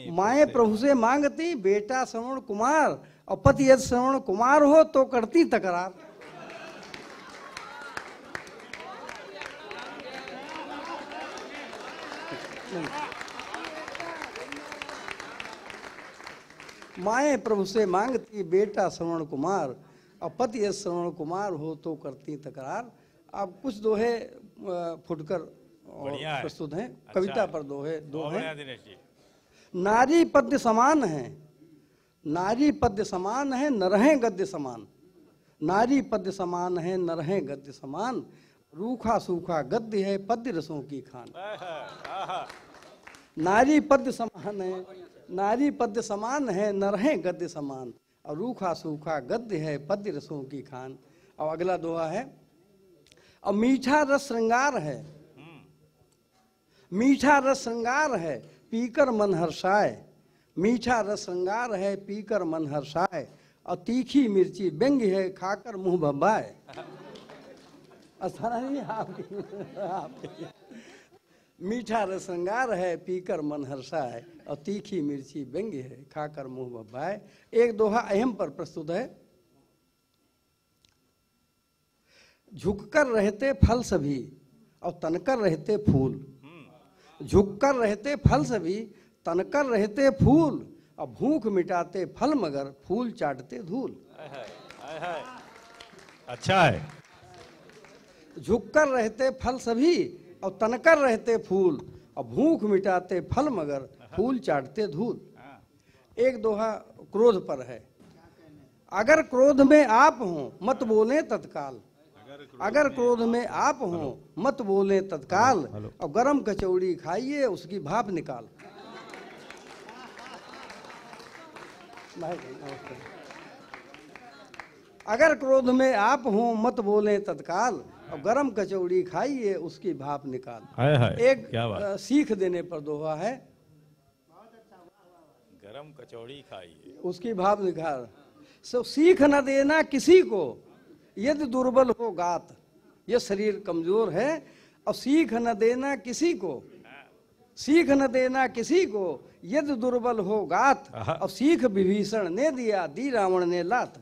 माएँ प्रभु से मांगती बेटा श्रवण कुमार, और पति यदि श्रवण कुमार हो तो करती तकरार। माएँ प्रभु से मांगती बेटा श्रवण कुमार, और पति यदि श्रवण कुमार हो तो करती तकरार। अब कुछ दोहे फुटकर प्रस्तुत हैं। अच्छा, कविता पर दोहे हैं। नारी पद्य समान है, नारी पद्य समान है, न रहें गद्य समान, नारी पद्य समान है न रहें गद्य समान, रूखा सूखा गद्य है पद्य रसों की खान। नारी पद्य समान है, नारी पद्य समान है न रहें गद्य समान, और रूखा सूखा गद्य है पद्य रसों की खान। और अगला दोहा है, और मीठा रस श्रृंगार है, मीठा रस श्रृंगार है पीकर मन हर्षाए, मीठा रस श्रृंगार है पीकर मन हर्षाए, और तीखी मिर्ची व्यंग्य है खाकर मुंह भब्बाए। मीठा रस श्रृंगार है पीकर मन हर्षाए, और तीखी मिर्ची व्यंग्य है खाकर मुंह भब्बाए। एक दोहा अहम पर प्रस्तुत है, झुककर रहते फल सभी और तनकर रहते फूल, झुककर रहते फल सभी तनकर रहते फूल, और भूख मिटाते फल मगर फूल चाटते धूल। अच्छा है। झुककर रहते फल सभी और तनकर रहते फूल, और भूख मिटाते फल मगर फूल चाटते धूल। एक दोहा क्रोध पर है, अगर क्रोध में आप हो मत बोले तत्काल, अगर क्रोध में आप हो मत बोले तत्काल, और गरम कचौड़ी खाइए उसकी भाप निकाल। अगर क्रोध में आप हो मत बोले तत्काल, और गरम कचौड़ी खाइए उसकी भाप निकाल। एक सीख देने पर दोहा है, गरम कचौड़ी खाइए उसकी भाप निकाल। सो सीख न देना किसी को यदि दुर्बल हो गात, ये शरीर कमजोर है, और सीख न देना किसी को, सीख न देना किसी को यदि दुर्बल हो गात, और सीख विभीषण ने दिया दी रावण ने लात।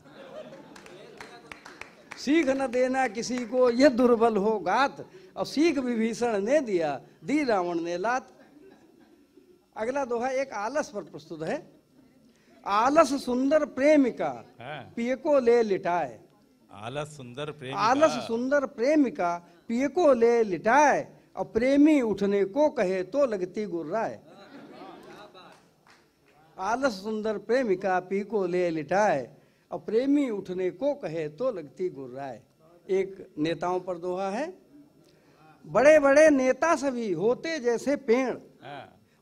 सीख न देना किसी को यह दुर्बल हो गात, और सीख विभीषण ने दिया, दी रावण ने लात। अगला दोहा एक आलस पर प्रस्तुत है। आलस सुंदर प्रेमिका पिए को ले लिटाए। आलस सुंदर प्रेमिका, आलस सुंदर प्रेमिका पिए को ले लिटाए, और प्रेमी उठने को कहे तो लगती गुर्राए। आलस सुंदर प्रेमिका पी को ले लिटाए, और प्रेमी उठने को कहे तो लगती गुर्राए। एक नेताओं पर दोहा है। बड़े बड़े नेता सभी होते जैसे पेड़,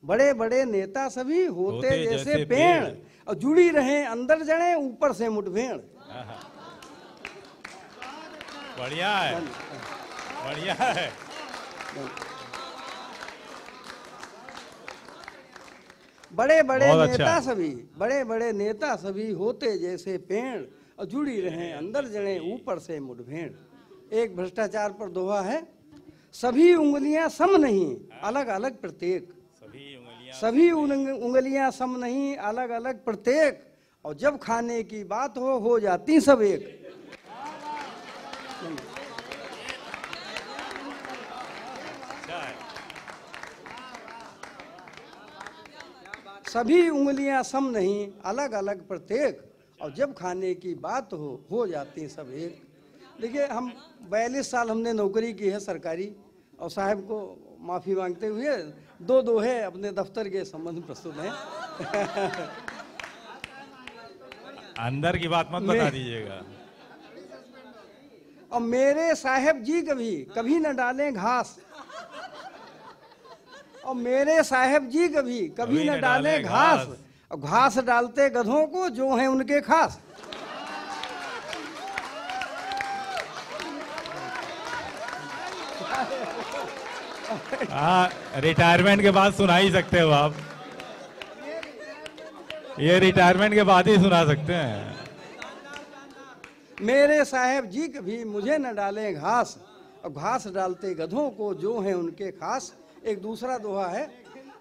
बड़े बड़े नेता सभी होते जैसे पेड़, और जुड़ी रहे अंदर जड़े ऊपर से मुठभेड़। बढ़िया है, बढ़िया है। बड़े बड़े बहुत नेता अच्छा। सभी, बड़े बड़े नेता सभी होते जैसे पेड़, और जुड़ी रहे अंदर जड़े ऊपर से मुठभेड़। एक भ्रष्टाचार पर दोहा है। सभी उंगलियां सम नहीं, अलग अलग प्रत्येक। सभी उंगलियां सम नहीं, अलग अलग प्रत्येक, और जब खाने की बात हो जाती सब एक। सभी उंगलियां सम नहीं, अलग अलग प्रत्येक, और जब खाने की बात हो जाती सब एक। देखिए, हम 42 साल हमने नौकरी की है सरकारी, और साहब को माफ़ी मांगते हुए दो दोहे अपने दफ्तर के संबंध प्रस्तुत हैं। अंदर की बात मत बता दीजिएगा। और मेरे साहब जी कभी न डालें घास, और मेरे साहब जी कभी न डालें घास, और घास डालते गधों को जो हैं उनके खास। हाँ, रिटायरमेंट के बाद सुना ही सकते हो आप। ये रिटायरमेंट के बाद ही सुना सकते हैं। मेरे साहब जी कभी मुझे न डालें घास, और घास डालते गधों को जो हैं उनके खास। एक दूसरा दोहा है।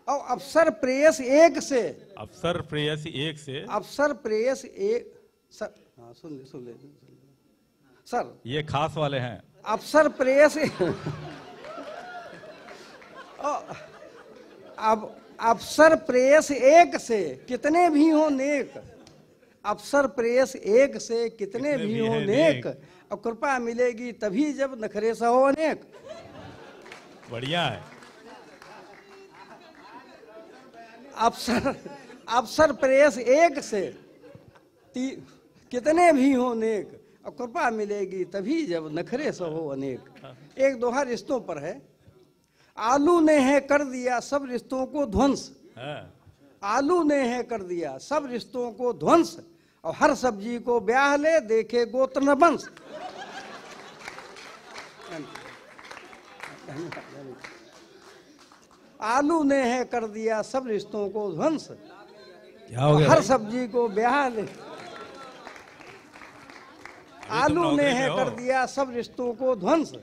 और अफसर प्रेयस एक से, अफसर प्रेयसी एक से, अफसर प्रेयस एक सर, हाँ सुन ले सर, ये खास वाले हैं। अफसर प्रेयस अब अफसर प्रेयस एक से कितने भी हो नेक, अफसर प्रेयस एक से कितने भी हो नेक, और कृपा मिलेगी तभी जब नखरे सहो अनेक। बढ़िया है। अफसर प्रेयस एक से कितने भी हो नेक, और कृपा मिलेगी तभी जब नखरे सहो अनेक। एक दोहा रिश्तों पर है। आलू ने है कर दिया सब रिश्तों को ध्वंस, आलू ने है कर दिया सब रिश्तों को ध्वंस, और हर सब्जी को ब्याह ले देखे गोत्र न बंस। आलू ने है कर दिया सब रिश्तों को ध्वंस, क्या हो गया हर भाई? सब्जी को ब्याह ले। आलू ने है कर दिया सब रिश्तों को ध्वंस,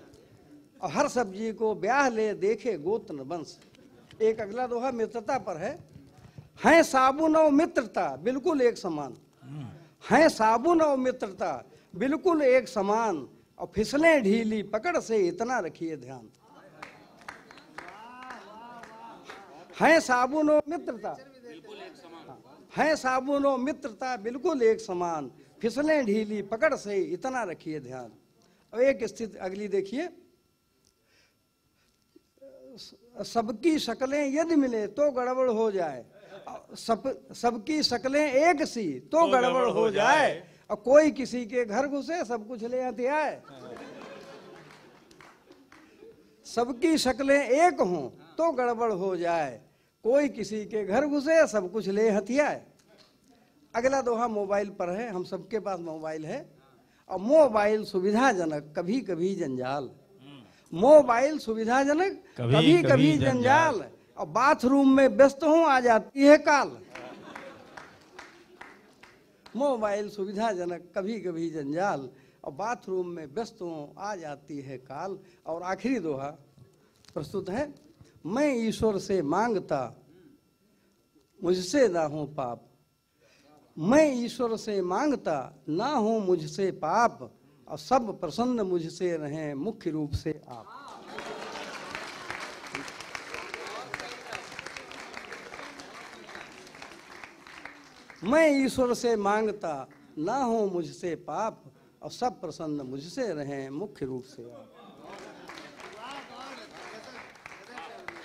और हर सब्जी को ब्याह ले देखे गोत्र न बंस। एक अगला दोहा मित्रता पर है साबुन और मित्रता बिल्कुल एक समान, है साबुन और मित्रता बिल्कुल एक समान, और फिसले ढीली पकड़ से इतना रखिए ध्यान। है साबुन और मित्रता, है साबुन और मित्रता बिल्कुल एक समान, फिसले ढीली पकड़ से इतना रखिए ध्यान। और एक स्थिति अगली देखिए। सबकी शक्लें यदि मिले तो गड़बड़ हो जाए, सबकी शक्लें एक सी तो गड़बड़ हो जाए, और कोई किसी के घर घुसे सब कुछ ले हथियाए। सबकी शक्लें एक हों तो गड़बड़ हो जाए, कोई किसी के घर घुसे सब कुछ ले हथियाए। अगला दोहा मोबाइल पर है। हम सबके पास मोबाइल है, और मोबाइल सुविधाजनक कभी कभी जंजाल, मोबाइल सुविधाजनक कभी कभी जंजाल, और बाथरूम में व्यस्त हूं आ जाती है काल। मोबाइल सुविधाजनक कभी कभी जंजाल, और बाथरूम में व्यस्त हूं आ जाती है काल। और आखिरी दोहा प्रस्तुत है। मैं ईश्वर से मांगता मुझसे ना हो पाप, मैं ईश्वर से मांगता ना हो मुझसे पाप, और सब प्रसन्न मुझसे रहें मुख्य रूप से आप। मैं ईश्वर से मांगता ना हो मुझसे पाप, और सब प्रसन्न मुझसे रहें मुख्य रूप से आप।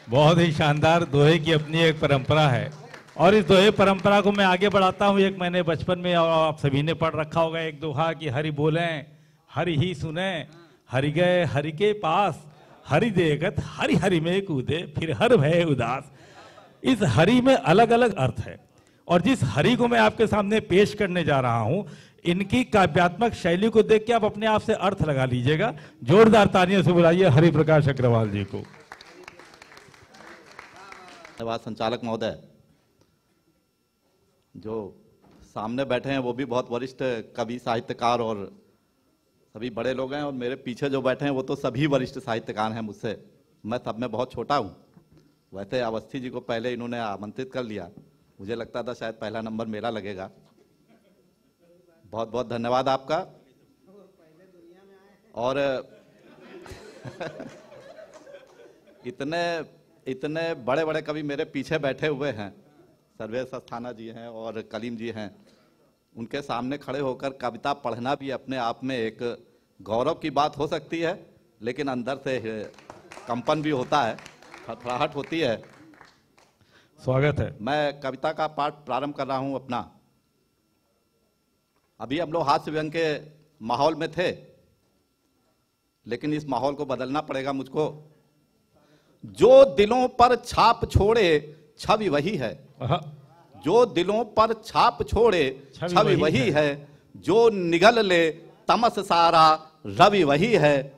बहुत ही शानदार दोहे की अपनी एक परंपरा है और इस दोहे परंपरा को मैं आगे बढ़ाता हूँ। एक मैंने बचपन में और आप सभी ने पढ़ रखा होगा एक दोहा कि हरि बोलें हरि ही सुने, हरि गए हरि के पास, हरि देखत हरि हरि में कूदे फिर हर भय उदास। इस हरि में अलग अलग अर्थ है और जिस हरि को मैं आपके सामने पेश करने जा रहा हूं, इनकी काव्यात्मक शैली को देख के आप अपने आप से अर्थ लगा लीजिएगा। जोरदार तालियों से बुलाइए हरि प्रकाश अग्रवाल जी को। धन्यवाद संचालक महोदय। जो सामने बैठे हैं वो भी बहुत वरिष्ठ कवि साहित्यकार और सभी बड़े लोग हैं, और मेरे पीछे जो बैठे हैं वो तो सभी वरिष्ठ साहित्यकार हैं मुझसे। मैं सब में बहुत छोटा हूँ। वैसे अवस्थी जी को पहले इन्होंने आमंत्रित कर लिया, मुझे लगता था शायद पहला नंबर मेरा लगेगा। बहुत बहुत धन्यवाद आपका। और इतने बड़े बड़े कवि मेरे पीछे बैठे हुए हैं, सर्वेश अस्थाना जी हैं और कलीम जी हैं। उनके सामने खड़े होकर कविता पढ़ना भी अपने आप में एक गौरव की बात हो सकती है, लेकिन अंदर से कंपन भी होता है, फड़फड़ाहट होती है। स्वागत है। मैं कविता का पाठ प्रारंभ कर रहा हूं अपना। अभी हम लोग हास्य व्यंग के माहौल में थे, लेकिन इस माहौल को बदलना पड़ेगा मुझको। जो दिलों पर छाप छोड़े छवि वही है, जो दिलों पर छाप छोड़े छवि वही है, जो निगल ले तमस सारा रवि वही है,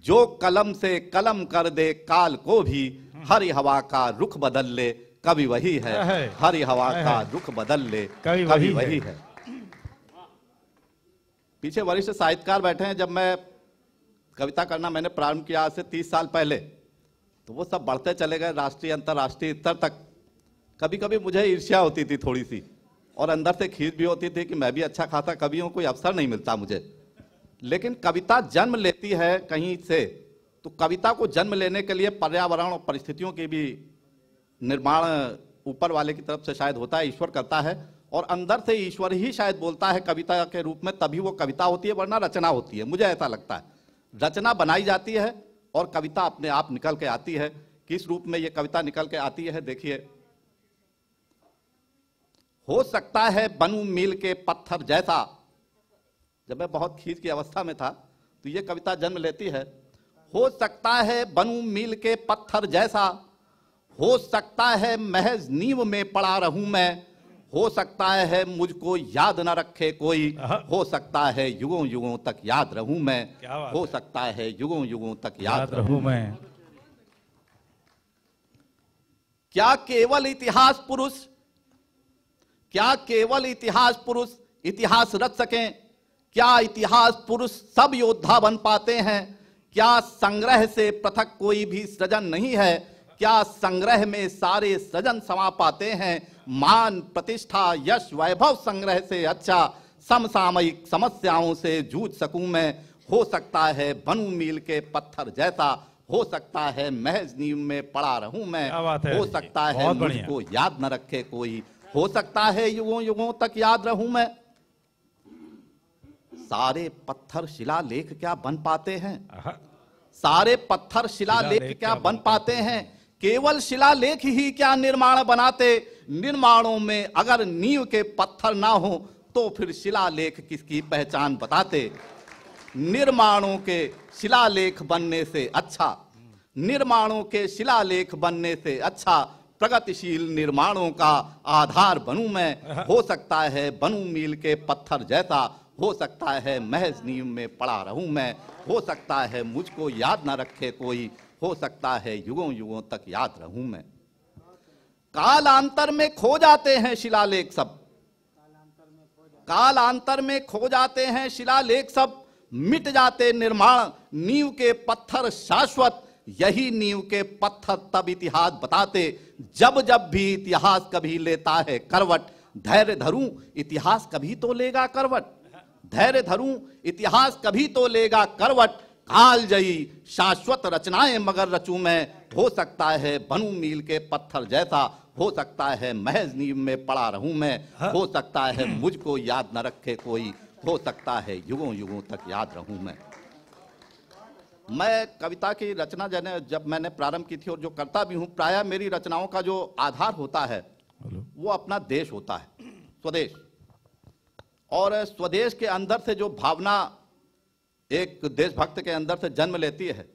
जो कलम से कलम कर दे काल को भी, हरी हवा का रुख बदल ले कवि वही है, हरी हवा का रुख बदल ले कवि वही है। पीछे वरिष्ठ साहित्यकार बैठे हैं। जब मैं कविता करना मैंने प्रारंभ किया आज से 30 साल पहले, तो वो सब बढ़ते चले गए राष्ट्रीय अंतर्राष्ट्रीय स्तर तक। कभी कभी मुझे ईर्ष्या होती थी थोड़ी सी, और अंदर से खीज भी होती थी कि मैं भी अच्छा खासा कवि हूं, कोई अवसर नहीं मिलता मुझे। लेकिन कविता जन्म लेती है कहीं से, तो कविता को जन्म लेने के लिए पर्यावरण और परिस्थितियों की भी निर्माण ऊपर वाले की तरफ से शायद होता है, ईश्वर करता है, और अंदर से ईश्वर ही शायद बोलता है कविता के रूप में, तभी वो कविता होती है, वरना रचना होती है। मुझे ऐसा लगता है रचना बनाई जाती है और कविता अपने आप निकल के आती है। किस रूप में ये कविता निकल के आती है देखिए। हो सकता है बनूं मील के पत्थर जैसा। जब मैं बहुत खींच की अवस्था में था तो ये कविता जन्म लेती है। हो सकता है बनूं मील के पत्थर जैसा, हो सकता है महज नींव में पड़ा रहूं मैं, हो सकता है मुझको याद न रखे कोई, हो सकता है युगों युगों तक याद रहूं मैं, हो सकता है युगों युगों तक याद रहूं मैं। क्या केवल इतिहास पुरुष, क्या केवल इतिहास पुरुष इतिहास रच सकें? क्या इतिहास पुरुष सब योद्धा बन पाते हैं? क्या संग्रह से पृथक कोई भी सृजन नहीं है? क्या संग्रह में सारे सृजन समा पाते हैं? मान प्रतिष्ठा यश वैभव संग्रह से अच्छा, समसामयिक समस्याओं से जूझ सकूं मैं। हो सकता है बनूं मील के पत्थर जैसा, हो सकता है महज नींव में पड़ा रहूं मैं, हो सकता है मुझको याद न रखे कोई, हो सकता है युगों युगों तक याद रहूं मैं। सारे पत्थर शिलालेख क्या बन पाते हैं? सारे पत्थर शिलालेख क्या बन पाते हैं? केवल शिलालेख ही क्या निर्माण बनाते? निर्माणों में अगर नींव के पत्थर ना हो तो फिर शिलालेख किसकी पहचान बताते? निर्माणों के शिलालेख बनने से अच्छा, निर्माणों के शिलालेख बनने से अच्छा प्रगतिशील निर्माणों का आधार बनूं मैं। हो सकता है बनूं मील के पत्थर जैसा, हो सकता है महज नींव में पड़ा रहूं मैं, हो सकता है मुझको याद न रखे कोई, हो सकता है युगों युगों तक याद रहूं मैं। कालांतर में खो जाते हैं शिलालेख सब, कालांतर में खो जाते हैं शिलालेख सब, मिट जाते निर्माण नींव के पत्थर शाश्वत। यही नींव के पत्थर तब इतिहास बताते, जब जब भी इतिहास कभी लेता है करवट। धैर्य धरूं इतिहास कभी तो लेगा करवट, धैर्य धरूं, इतिहास कभी तो लेगा करवट, काल जयी शाश्वत रचनाएं मगर रचूं मैं, हो सकता है बनूं मील के पत्थर जैसा, हो सकता है महज नींव में पड़ा रहूं मैं, हो सकता है मुझको याद न रखे कोई, हो सकता है युगों युगों तक याद रहूं मैं कविता की रचना जब मैंने प्रारंभ की थी और जो करता भी हूं, प्रायः मेरी रचनाओं का जो आधार होता है वो अपना देश होता है, स्वदेश। और स्वदेश के अंदर से जो भावना एक देशभक्त के अंदर से जन्म लेती है,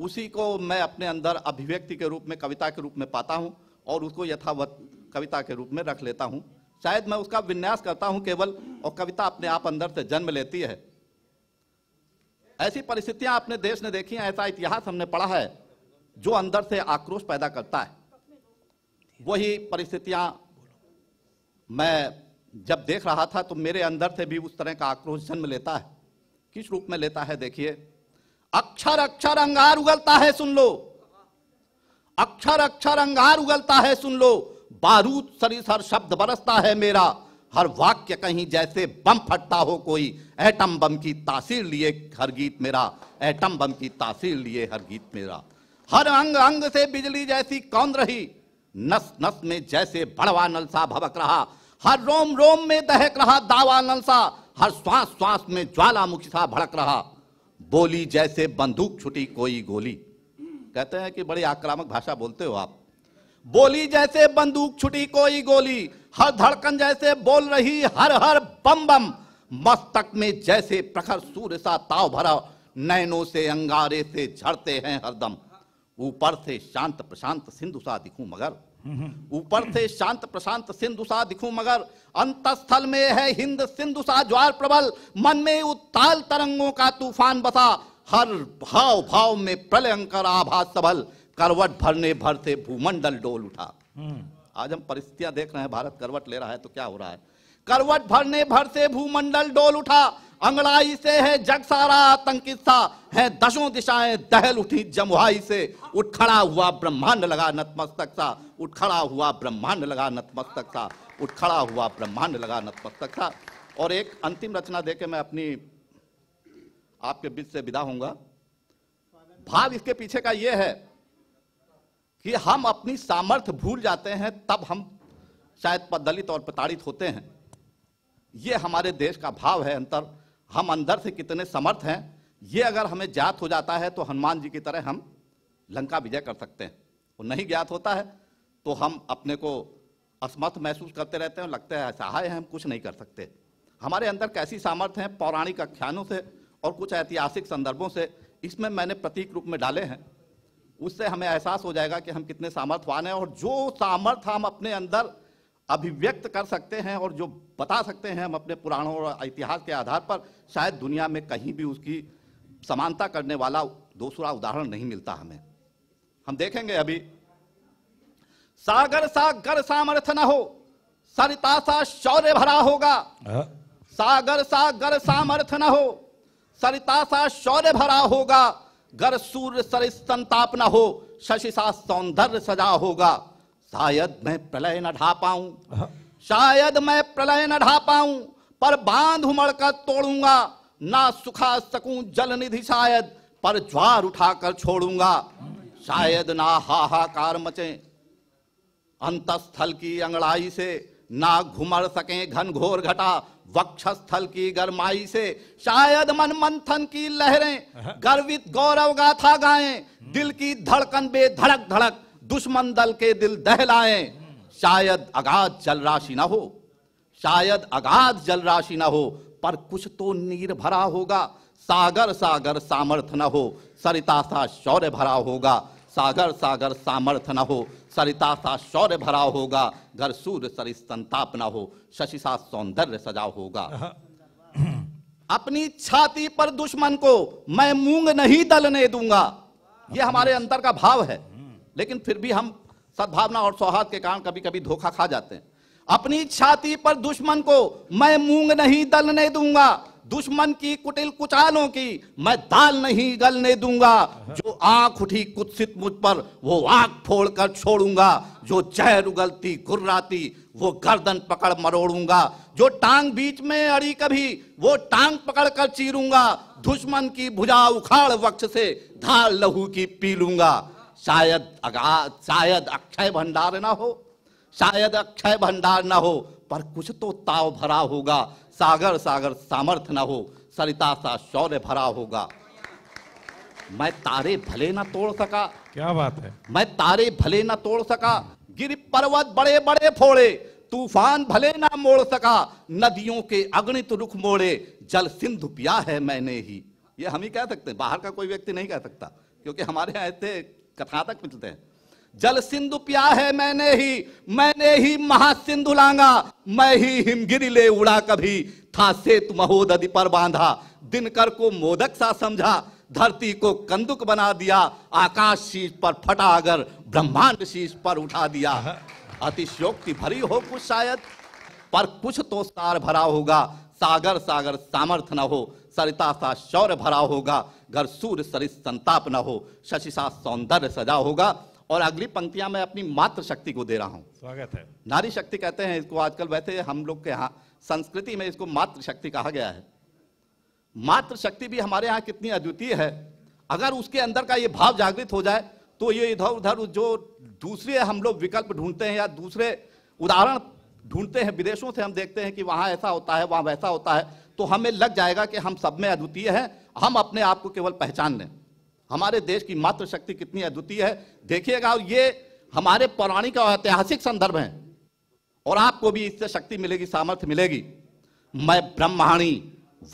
उसी को मैं अपने अंदर अभिव्यक्ति के रूप में, कविता के रूप में पाता हूं और उसको यथावत कविता के रूप में रख लेता हूं। शायद मैं उसका विन्यास करता हूं केवल, और कविता अपने आप अंदर से जन्म लेती है। ऐसी परिस्थितियां अपने देश ने देखी हैं, ऐसा इतिहास हमने पढ़ा है जो अंदर से आक्रोश पैदा करता है। वही परिस्थितियां मैं जब देख रहा था तो मेरे अंदर से भी उस तरह का आक्रोश जन्म लेता है। किस रूप में लेता है देखिए, अक्षर अक्षर अंगार उगलता है सुन लो, अक्षर अक्षर अंगार उगलता है सुन लो, बारूद सरिसर शब्द बरसता है मेरा, हर वाक्य कहीं जैसे बम फटता हो कोई, एटम बम की तासीर लिए हर गीत मेरा, एटम बम की तासीर लिए हर गीत मेरा, हर अंग अंग से बिजली जैसी कौंध रही, नस नस में जैसे बड़वा नलसा भबक रहा, हर रोम रोम में दहक रहा दावा नलसा, हर श्वास श्वास में ज्वालामुखी सा भड़क रहा, बोली जैसे बंदूक छुटी कोई गोली। कहते हैं कि बड़ी आक्रामक भाषा बोलते हो आप। बोली जैसे बंदूक छुटी कोई गोली, हर धड़कन जैसे बोल रही हर हर बम बम, मस्तक में जैसे प्रखर सूर्य सा ताव भरा, नैनों से अंगारे से झड़ते हैं हरदम, ऊपर से शांत प्रशांत सिंधु सा दिखूं मगर, ऊपर से शांत प्रशांत सिंधु सा दिखूं मगर, अंतस्थल में है हिंद सिंधु सा ज्वार प्रबल, मन में उत्ताल तरंगों का तूफान बसा, हर भाव भाव में प्रलयंकर आभास सबल, करवट भरने भरते भूमंडल डोल उठा। आज हम परिस्थितियां देख रहे हैं, भारत करवट ले रहा है तो क्या हो रहा है, करवट भरने भरते भूमंडल डोल उठा, अंगड़ाई से है जग सारा आतंकित सा, है दशों दिशाएं दहल उठी जमुहाई से, उठ खड़ा हुआ ब्रह्मांड लगा नतमस्तक सा, उठ खड़ा हुआ ब्रह्मांड लगा नतमस्तक सा, उठ खड़ा हुआ ब्रह्मांड लगा नतमस्तक सा। और एक अंतिम रचना देके मैं अपनी आपके बीच से विदा होऊंगा। भाव इसके पीछे का यह है कि हम अपनी सामर्थ्य भूल जाते हैं, तब हम शायद दलित और प्रताड़ित होते हैं। ये हमारे देश का भाव है अंतर, हम अंदर से कितने समर्थ हैं, ये अगर हमें ज्ञात हो जाता है तो हनुमान जी की तरह हम लंका विजय कर सकते हैं। और नहीं ज्ञात होता है तो हम अपने को असमर्थ महसूस करते रहते हैं, लगता है असहाय हैं, हम कुछ नहीं कर सकते। हमारे अंदर कैसी सामर्थ्य है, पौराणिक आख्यानों से और कुछ ऐतिहासिक संदर्भों से इसमें मैंने प्रतीक रूप में डाले हैं, उससे हमें एहसास हो जाएगा कि हम कितने सामर्थ्यवान हैं। और जो सामर्थ्य हम अपने अंदर अभिव्यक्त कर सकते हैं और जो बता सकते हैं हम अपने पुराणों और इतिहास के आधार पर, शायद दुनिया में कहीं भी उसकी समानता करने वाला दूसरा उदाहरण नहीं मिलता हमें। हम देखेंगे अभी, सागर सा गर सामर्थ्य न हो, सरिता सा शौर्य भरा होगा, सागर सा गर सामर्थ्य न हो, सरिता सा शौर्य भरा होगा, गर सूर्य सरिस संताप न हो, शशि सा सौंदर्य सजा होगा, शायद मैं प्रलय न ढा पाऊं, शायद मैं प्रलय न ढा पाऊं, पर बांध उमड़ कर तोड़ूंगा, ना सुखा सकूं जल निधि शायद, पर ज्वार उठाकर छोड़ूंगा, शायद ना हाहाकार मचे अंतस्थल की अंगड़ाई से, ना घुमड़ सके घन घोर घटा वक्षस्थल की गरमाई से, शायद मन मंथन की लहरें गर्वित गौरव गाथा गाएं, दिल की धड़कन बेधड़क धड़क दुश्मन दल के दिल दहलाएं, शायद अगाध जल राशि न हो, शायद अगाध जल राशि न हो, पर कुछ तो नीर भरा होगा, सागर सागर सामर्थ्य न हो, सरिता सा शौर्य भरा होगा, सागर सागर सामर्थ्य न हो, सरिता सा शौर्य भरा होगा, घर सूर्य सरिस संताप न हो, शशि सा सौंदर्य सजा होगा। अपनी छाती पर दुश्मन को मैं मूंग नहीं दलने दूंगा, ये हमारे अंतर का भाव है, लेकिन फिर भी हम सद्भावना और सौहार्द के कारण कभी कभी धोखा खा जाते हैं। अपनी छाती पर दुश्मन को मैं मूंग नहीं दलने दूंगा, दुश्मन की कुटिल कुचालों की मैं दाल नहीं गलने दूंगा, जो आंख उठी कुत्सित मुझ पर वो आंख फोड़कर छोड़ूंगा, जो जहर उगलती गुर्राती वो गर्दन पकड़ मरोड़ूंगा, जो टांग बीच में अड़ी कभी वो टांग पकड़ कर चीरूंगा, दुश्मन की भुजा उखाड़ वक्ष से धार लहू की पी लूंगा। शायद अक्षय भंडार ना हो, शायद अक्षय भंडार ना हो, पर कुछ तो ताव भरा होगा। सागर सागर सामर्थ्य ना हो, सरिता सा शौर्य भरा होगा। मैं तारे भले ना तोड़ सका, क्या बात है, मैं तारे भले ना तोड़ सका, गिर पर्वत बड़े बड़े फोड़े, तूफान भले ना मोड़ सका, नदियों के अगणित रुख मोड़े, जल सिंधु पिया है मैंने ही। ये हम ही कह सकते हैं, बाहर का कोई व्यक्ति नहीं कह सकता, क्योंकि हमारे यहाँ ऐसे कथा तक मिलते हैं। जल सिंधु पिया है मैंने ही महासिंधु लांगा, मैं ही हिमगिरी ले उड़ा कभी, था सेतु महोदधि पर बांधा, दिनकर को मोदक सा समझा, धरती को कंदुक बना दिया, आकाश शीश पर फटा अगर ब्रह्मांड शीश पर उठा दिया। अतिशयोक्ति भरी हो कुछ शायद, पर कुछ तो सार भरा होगा। सागर सागर सामर्थ्य न हो, सरिता सा शौर्य भरा होगा, घर सूर्य सरित संताप न हो, शशि सा सौंदर्य सजा होगा। और अगली पंक्तियां मैं अपनी मातृ शक्ति को दे रहा हूं। स्वागत है। नारी शक्ति कहते हैं इसको आजकल, वैसे हम लोग के यहाँ संस्कृति में इसको मातृ शक्ति कहा गया है। मातृ शक्ति भी हमारे यहाँ कितनी अद्वितीय है। अगर उसके अंदर का ये भाव जागृत हो जाए तो ये इधर उधर जो दूसरे हम लोग विकल्प ढूंढते हैं या दूसरे उदाहरण ढूंढते हैं, विदेशों से हम देखते हैं कि वहां ऐसा होता है, वहां वैसा होता है, तो हमें लग जाएगा कि हम सब में अद्वितीय हैं, हम अपने आप को केवल पहचान लें। हमारे देश की मातृ शक्ति कितनी अद्वितीय है देखिएगा। और ये हमारे पौराणिक और ऐतिहासिक संदर्भ हैं, और आपको भी इससे शक्ति मिलेगी, सामर्थ्य मिलेगी। मैं ब्रह्माणी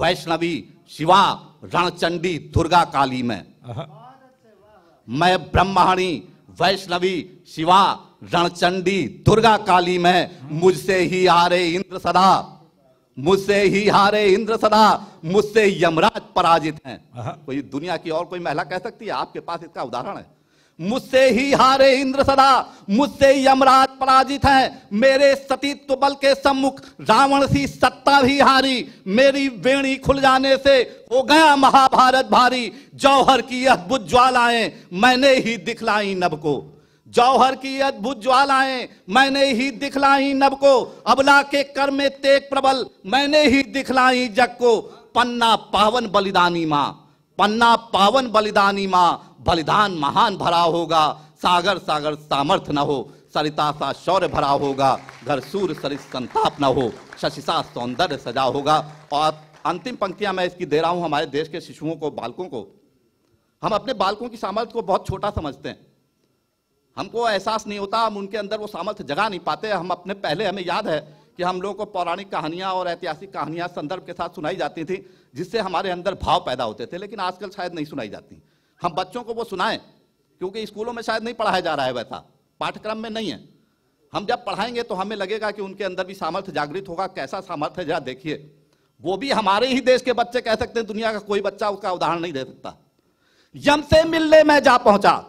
वैष्णवी शिवा रणचंडी दुर्गा काली में, मैं ब्रह्माणी वैष्णवी शिवा रणचंडी दुर्गा काली में, मुझसे ही हारे इंद्र सदा, मुझसे ही हारे इंद्र सदा, मुझसे यमराज पराजित हैं। कोई दुनिया की और कोई महिला कह सकती है? आपके पास इसका उदाहरण है। मुझसे ही हारे इंद्र सदा, मुझसे यमराज पराजित हैं, मेरे सतीत्व बल के सम्मुख रावण सी सत्ता भी हारी, मेरी वेणी खुल जाने से हो गया महाभारत भारी। जौहर की अद्भुत ज्वालाएं मैंने ही दिखलाई नभ को, जौहर की अद्भुत ज्वालाएं मैंने ही दिखलाई नभ को, अबला के कर में तेग प्रबल मैंने ही दिखलाई जग को। पन्ना पावन बलिदानी मां, पन्ना पावन बलिदानी मां, बलिदान महान भरा होगा। सागर सागर सामर्थ्य न हो, सरिता सा शौर्य भरा होगा, घर सूर्य सरित संताप न हो, शशि सा सौंदर्य सजा होगा। और अंतिम पंक्तियां मैं इसकी दे रहा हूं हमारे देश के शिशुओं को, बालकों को। हम अपने बालकों की सामर्थ्य को बहुत छोटा समझते हैं, हमको एहसास नहीं होता, हम उनके अंदर वो सामर्थ्य जगा नहीं पाते। हम अपने पहले, हमें याद है कि हम लोगों को पौराणिक कहानियां और ऐतिहासिक कहानियां संदर्भ के साथ सुनाई जाती थी, जिससे हमारे अंदर भाव पैदा होते थे, लेकिन आजकल शायद नहीं सुनाई जाती। हम बच्चों को वो सुनाएं, क्योंकि स्कूलों में शायद नहीं पढ़ाया जा रहा है, वैसा पाठ्यक्रम में नहीं है। हम जब पढ़ाएंगे तो हमें लगेगा कि उनके अंदर भी सामर्थ्य जागृत होगा। कैसा सामर्थ्य है जरा देखिए। वो भी हमारे ही देश के बच्चे कह सकते हैं, दुनिया का कोई बच्चा उसका उदाहरण नहीं दे सकता। यम से मिलने में जा पहुंचा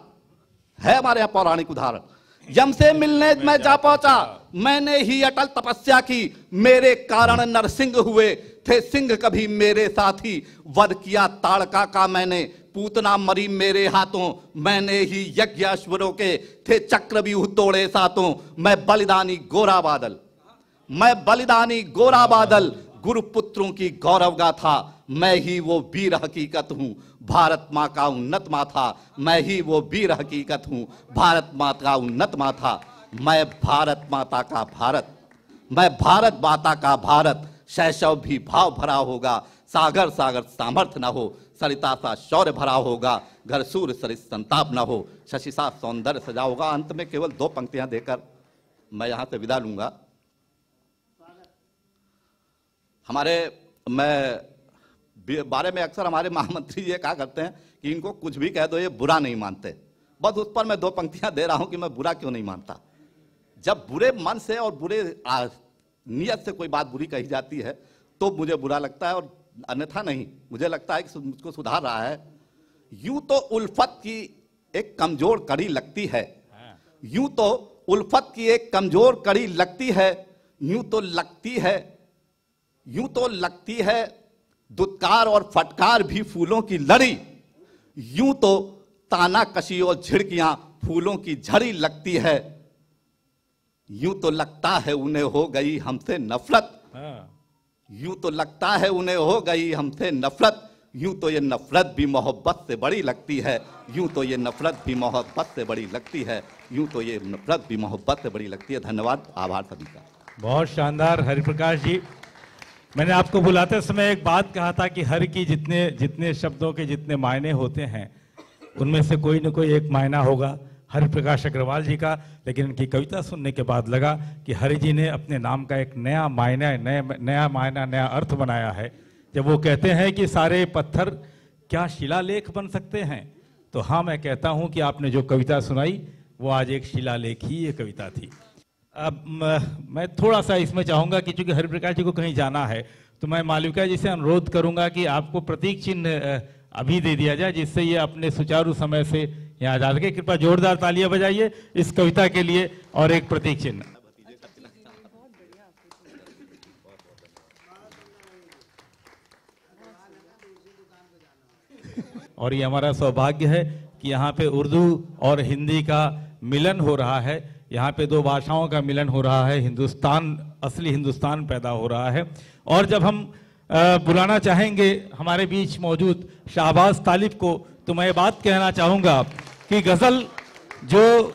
है हमारे यहाँ पौराणिक उदाहरण। यम से मिलने में जा पहुंचा, मैंने ही अटल तपस्या की, मेरे कारण नरसिंह हुए थे सिंह कभी मेरे साथी। वध किया ताड़का का मैंने, पूतना मरी मेरे हाथों, मैंने ही यज्ञ अश्वरों के थे चक्रव्यूह तोड़े सातों। मैं बलिदानी गोरा बादल, मैं बलिदानी गोरा बादल, गुरुपुत्रों की गौरव गाथा, मैं ही वो वीर हकीकत हूं, भारत माँ का उन्नत माथा। मैं ही वो वीर हकीकत हूं, भारत माँ का उन्नत माथा। मैं भारत माता का भारत, मैं भारत माता का भारत, शैशव भी भाव भरा होगा। सागर सागर सामर्थ्य न हो, सरिता सा शौर्य भरा होगा, घर सूर्य सरित संताप न हो, शशि सा सौंदर्य सजा होगा। अंत में केवल 2 पंक्तियां देकर मैं यहां से विदा लूंगा। मैं बारे में अक्सर हमारे महामंत्री जी कहा करते हैं कि इनको कुछ भी कह दो ये बुरा नहीं मानते। बस उस पर मैं 2 पंक्तियां दे रहा हूं कि मैं बुरा क्यों नहीं मानता। जब बुरे मन से और बुरे नियत से कोई बात बुरी कही जाती है तो मुझे बुरा लगता है, और अन्यथा नहीं। मुझे लगता है कि मुझको सुधार रहा है। यूं तो उल्फत की एक कमजोर कड़ी लगती है, यूं तो उल्फत की एक कमजोर कड़ी लगती है, यूं तो लगती है, यूं तो लगती है दुत्कार और फटकार भी फूलों की लड़ी। यूं तो ताना कशी और झिड़कियां फूलों की झड़ी लगती है। यूं तो लगता है उन्हें हो गई हमसे नफरत, यूं तो लगता है उन्हें हो गई हमसे नफरत, यूं तो ये नफरत भी मोहब्बत से बड़ी लगती है, यूं तो ये नफरत भी मोहब्बत से बड़ी लगती है, यूं तो ये नफरत भी मोहब्बत से बड़ी लगती है। धन्यवाद, आभार सभी का। बहुत शानदार हरिप्रकाश जी। मैंने आपको बुलाते समय एक बात कहा था कि हर की जितने जितने शब्दों के जितने मायने होते हैं उनमें से कोई न कोई एक मायना होगा हरिप्रकाश अग्रवाल जी का, लेकिन इनकी कविता सुनने के बाद लगा कि हरि जी ने अपने नाम का एक नया मायना, नया मायना, नया अर्थ बनाया है। जब वो कहते हैं कि सारे पत्थर क्या शिलालेख बन सकते हैं, तो हाँ, मैं कहता हूँ कि आपने जो कविता सुनाई वो आज एक शिलालेख ही ये कविता थी। अब मैं थोड़ा सा इसमें चाहूँगा कि चूंकि हरिप्रकाश जी को कहीं जाना है तो मैं मालविका जी से अनुरोध करूँगा कि आपको प्रतीक चिन्ह अभी दे दिया जाए, जिससे ये अपने सुचारू समय से यहाँ जा सके। कृपया जोरदार तालियां बजाइए इस कविता के लिए और एक प्रतीक चिन्ह। और ये हमारा सौभाग्य है कि यहाँ पे उर्दू और हिंदी का मिलन हो रहा है, यहाँ पे दो भाषाओं का मिलन हो रहा है, हिंदुस्तान, असली हिंदुस्तान पैदा हो रहा है। और जब हम बुलाना चाहेंगे हमारे बीच मौजूद शाहबाज तालिब को, तो मैं ये बात कहना चाहूँगा कि गज़ल जो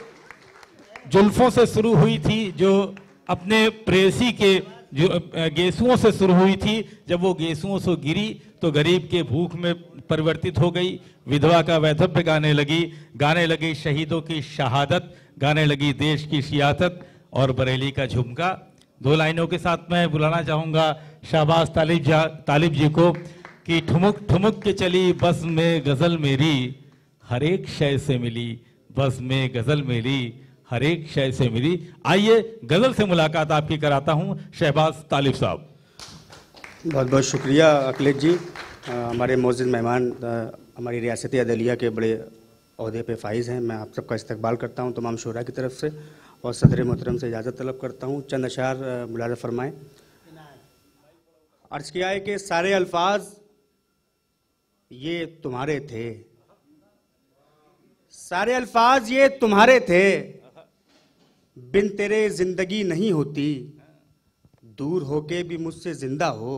जुल्फों से शुरू हुई थी, जो अपने प्रेयसी के जो गेसुओं से शुरू हुई थी, जब वो गेसुओं से गिरी तो गरीब के भूख में परिवर्तित हो गई, विधवा का वैधव्य गाने लगी शहीदों की शहादत, गाने लगी देश की सियासत और बरेली का झुमका। दो लाइनों के साथ मैं बुलाना चाहूँगा शाहबाज तालिब जी को कि ठुमुक ठुमुक के चली बस में गज़ल मेरी, हर एक शय से मिली बस में गज़ल मेरी, हर एक शय से मिली। आइए गज़ल से मुलाकात आपकी कराता हूँ शहबाज तालिब साहब। बहुत बहुत शुक्रिया अखिलेश जी। हमारे मौजूद मेहमान हमारी रियासती अदलिया के बड़े अहदे पे फाइज हैं। मैं आप सबका इस्तकबाल करता हूँ तमाम शोरा की तरफ से, और सदर मोहतरम से इजाज़त तलब करता हूँ। चंद अशार मुलाज़ा फरमाएँ। अर्ज़ किया है कि सारे अल्फाज ये तुम्हारे थे, सारे अल्फाज ये तुम्हारे थे, बिन तेरे जिंदगी नहीं होती, दूर होके भी मुझसे जिंदा हो,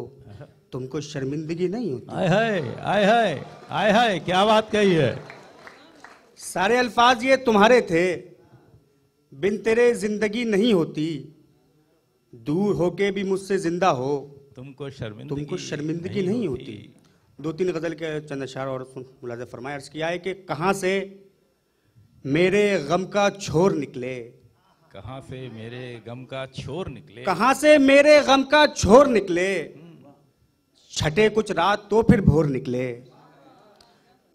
तुमको शर्मिंदगी नहीं होती। आय हाय आय हाय आय हाय, क्या बात कही है। सारे अल्फाज ये तुम्हारे थे, बिन तेरे जिंदगी नहीं होती, दूर होके भी मुझसे जिंदा हो, तुमको शर्मिंदगी नहीं होती। दो तीन गज़ल के चंद अशार और मुलाज़ा फरमाया। अर्ज़ किया है कि कहाँ से मेरे गम का छोर निकले, कहाँ से मेरे गम का छोर निकले, कहाँ से मेरे गम का छोर निकले, छठे कुछ रात तो फिर भोर निकले।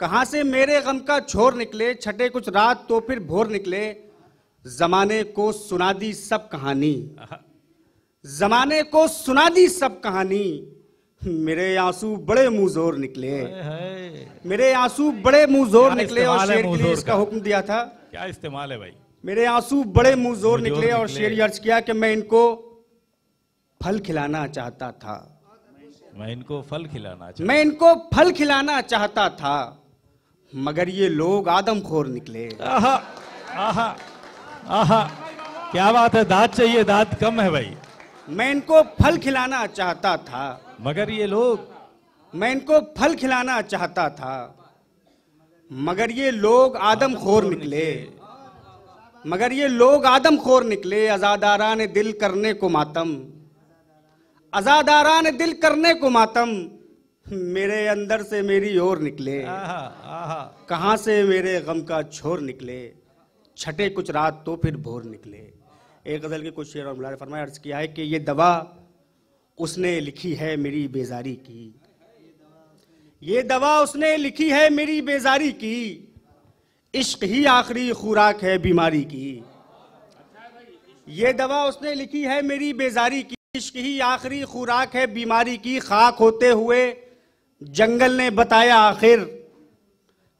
कहाँ से मेरे गम का छोर निकले, छठे कुछ रात तो फिर भोर निकले, जमाने को सुना दी सब कहानी, जमाने को सुना दी सब कहानी, मेरे आंसू बड़े मुंहजोर निकले, मेरे आंसू बड़े मुंहजोर निकले। और शेर के लिए इसका हुक्म दिया था। क्या इस्तेमाल है भाई। मेरे आंसू बड़े मुंहजोर निकले, और शेर अर्ज किया कि मैं इनको फल खिलाना चाहता था, मैं इनको फल खिलाना चाहता था, मगर ये लोग आदमखोर निकले। आहा आहा आहा, क्या बात है। दांत चाहिए, दांत कम है भाई। मैं इनको फल खिलाना चाहता था, मगर ये लोग, मैं इनको फल खिलाना चाहता था, मगर ये लोग आदमखोर निकले, मगर ये लोग आदमखोर निकले। आजादारान दिल करने को मातम, आजादारान दिल करने को मातम, मेरे अंदर से मेरी ओर निकले। कहाँ से मेरे गम का छोर निकले, छठे कुछ रात तो फिर भोर निकले। एक गज़ल के कुछ शेर और मुलाज़ा फरमाया। अर्ज़ किया है कि ये दवा उसने लिखी है मेरी बेजारी की, ये दवा उसने लिखी है मेरी बेजारी की, इश्क ही आखिरी खुराक है बीमारी की। ये दवा उसने लिखी है मेरी बेजारी की, इश्क ही आखिरी खुराक है बीमारी की। खाक होते हुए जंगल ने बताया आखिर,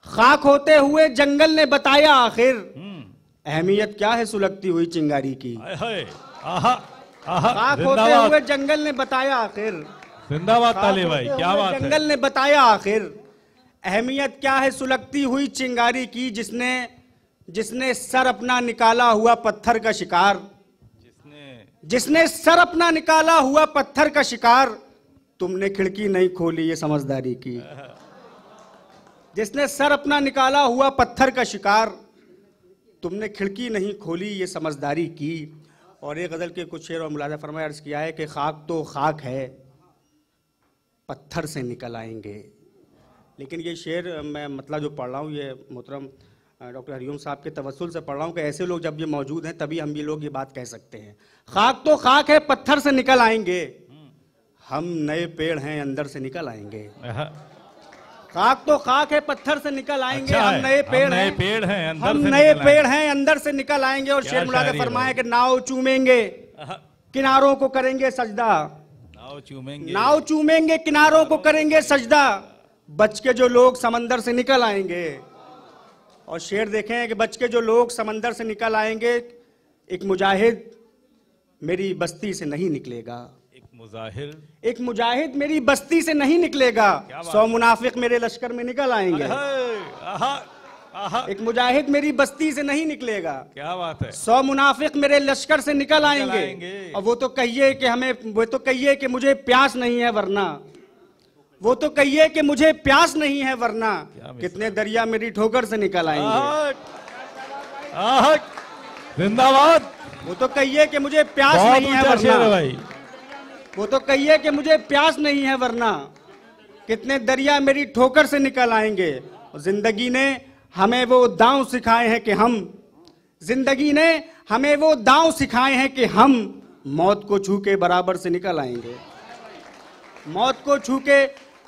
खाक होते हुए जंगल ने बताया आखिर, अहमियत क्या है सुलगती हुई चिंगारी की। खाक होते हुए जंगल ने बताया आखिर, जिंदाबाद तालिब भाई, क्या बात है। जंगल ने बताया आखिर, अहमियत क्या है सुलगती हुई चिंगारी की। जिसने सर अपना निकाला हुआ पत्थर का शिकार, जिसने सर अपना निकाला हुआ पत्थर का शिकार, तुमने खिड़की नहीं खोली ये समझदारी की। जिसने सर अपना निकाला हुआ पत्थर का शिकार, तुमने खिड़की नहीं खोली ये समझदारी की। और एक गजल के कुछ शेर और मुलाजा फरमाया, अर्ज किया है कि खाक तो खाक है, पत्थर से निकल आएंगे। लेकिन ये शेर मैं मतलब जो पढ़ रहा हूँ ये मोहतरम डॉक्टर हरिओम साहब के तवस्सुल से पढ़ रहा हूँ कि ऐसे लोग जब ये मौजूद हैं तभी हम ये लोग ये बात कह सकते हैं। खाक तो खाक है, पत्थर से निकल आएंगे, हम नए पेड़ हैं अंदर से निकल आएंगे। खाक तो खाक है, पत्थर से निकल आएंगे, अच्छा हम नए पेड़ हैं, हम नए पेड़ हैं अंदर से निकल आएंगे। और शेर मुलाजा फरमाया कि नाव चूमेंगे किनारों को करेंगे सजदा, नाव चूमेंगे किनारों को करेंगे सजदा, बच के जो लोग समंदर से निकल आएंगे। और शेर देखें कि बच के जो लोग समंदर से निकल आएंगे, एक मुजाहिद मेरी बस्ती से नहीं निकलेगा, एक मुजाहिद मेरी बस्ती से नहीं निकलेगा, 100 मुनाफिक मेरे लश्कर में निकल आएंगे। एक मुजाहिद मेरी बस्ती से नहीं निकलेगा, क्या बात है, 100 मुनाफिक मेरे लश्कर से निकल आएंगे। और वो तो कहिए कि हमें, वो तो कहिए कि मुझे प्यास नहीं है वरना, वो तो कहिए कि मुझे प्यास नहीं है वरना, कितने दरिया मेरी ठोकर से निकल आएंगे। जिंदाबाद। वो तो कहिए कि मुझे प्यास नहीं है वरना, वो तो कहिए कि मुझे प्यास नहीं है वरना, कितने दरिया मेरी ठोकर से निकल आएंगे। जिंदगी ने हमें वो दांव सिखाए हैं कि हम, जिंदगी ने हमें वो दांव सिखाए हैं कि हम मौत को छू के बराबर से निकल आएंगे, मौत को छू के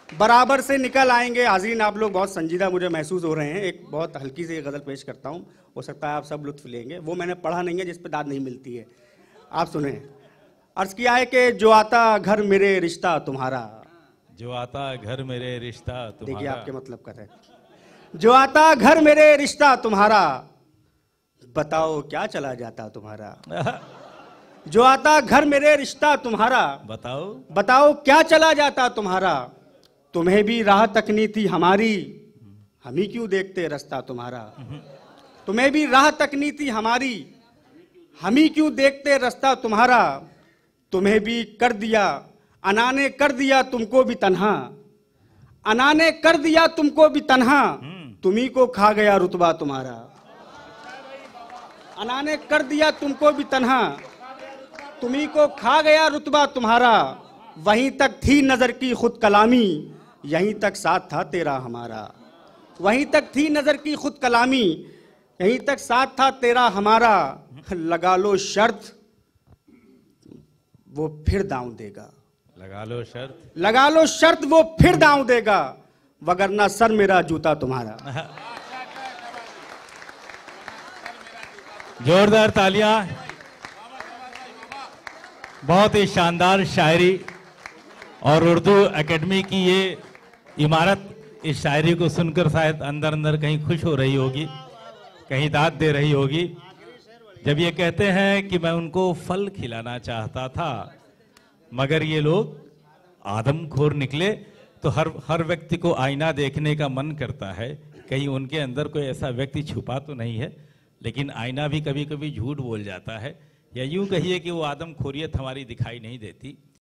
बराबर से निकल आएंगे। हाज़रीन, आप लोग बहुत संजीदा मुझे महसूस हो रहे हैं। एक बहुत हल्की सी गज़ल पेश करता हूँ, हो सकता है आप सब लुत्फ लेंगे। वो मैंने पढ़ा नहीं है जिस पे दाद नहीं मिलती है, आप सुने। अर्ज किया है कि जो आता घर मेरे रिश्ता तुम्हारा, जो आता घर मेरे रिश्ता तुम्हारा, देखिए आपके मतलब कर रहे, जो आता घर मेरे रिश्ता तुम्हारा, बताओ क्या चला जाता तुम्हारा। जो आता घर मेरे रिश्ता तुम्हारा, बताओ बताओ क्या चला जाता तुम्हारा। तुम्हें भी राह तकनी थी हमारी, हम ही क्यों देखते रास्ता तुम्हारा। तुम्हें भी राह तकनी थी हमारी, हम ही क्यों देखते रास्ता तुम्हारा। तुम्हें भी कर दिया अना ने कर दिया तुमको भी तन्हा, अना ने कर दिया तुमको भी तन्हा, तुम्ही को खा गया रुतबा तुम्हारा। अना ने कर दिया तुमको भी तन्हा, तुम्ही को खा गया रुतबा तुम्हारा। वहीं तक थी नजर की खुद कलामी, यहीं तक साथ था तेरा हमारा। वहीं तक थी नजर की खुद कलामी, यहीं तक साथ था तेरा हमारा। लगा लो शर्त वो फिर दांव देगा, लगा लो शर्त, लगा लो शर्त वो फिर दांव देगा, वगरना सर मेरा जूता तुम्हारा। जोरदार तालियां। बहुत ही शानदार शायरी, और उर्दू एकेडमी की ये इमारत इस शायरी को सुनकर शायद अंदर अंदर कहीं खुश हो रही होगी, कहीं दाद दे रही होगी। जब ये कहते हैं कि मैं उनको फल खिलाना चाहता था मगर ये लोग आदमखोर निकले, तो हर व्यक्ति को आईना देखने का मन करता है, कहीं उनके अंदर कोई ऐसा व्यक्ति छुपा तो नहीं है। लेकिन आईना भी कभी कभी झूठ बोल जाता है, या यूं कहिए कि वो आदमखोरियत हमारी दिखाई नहीं देती।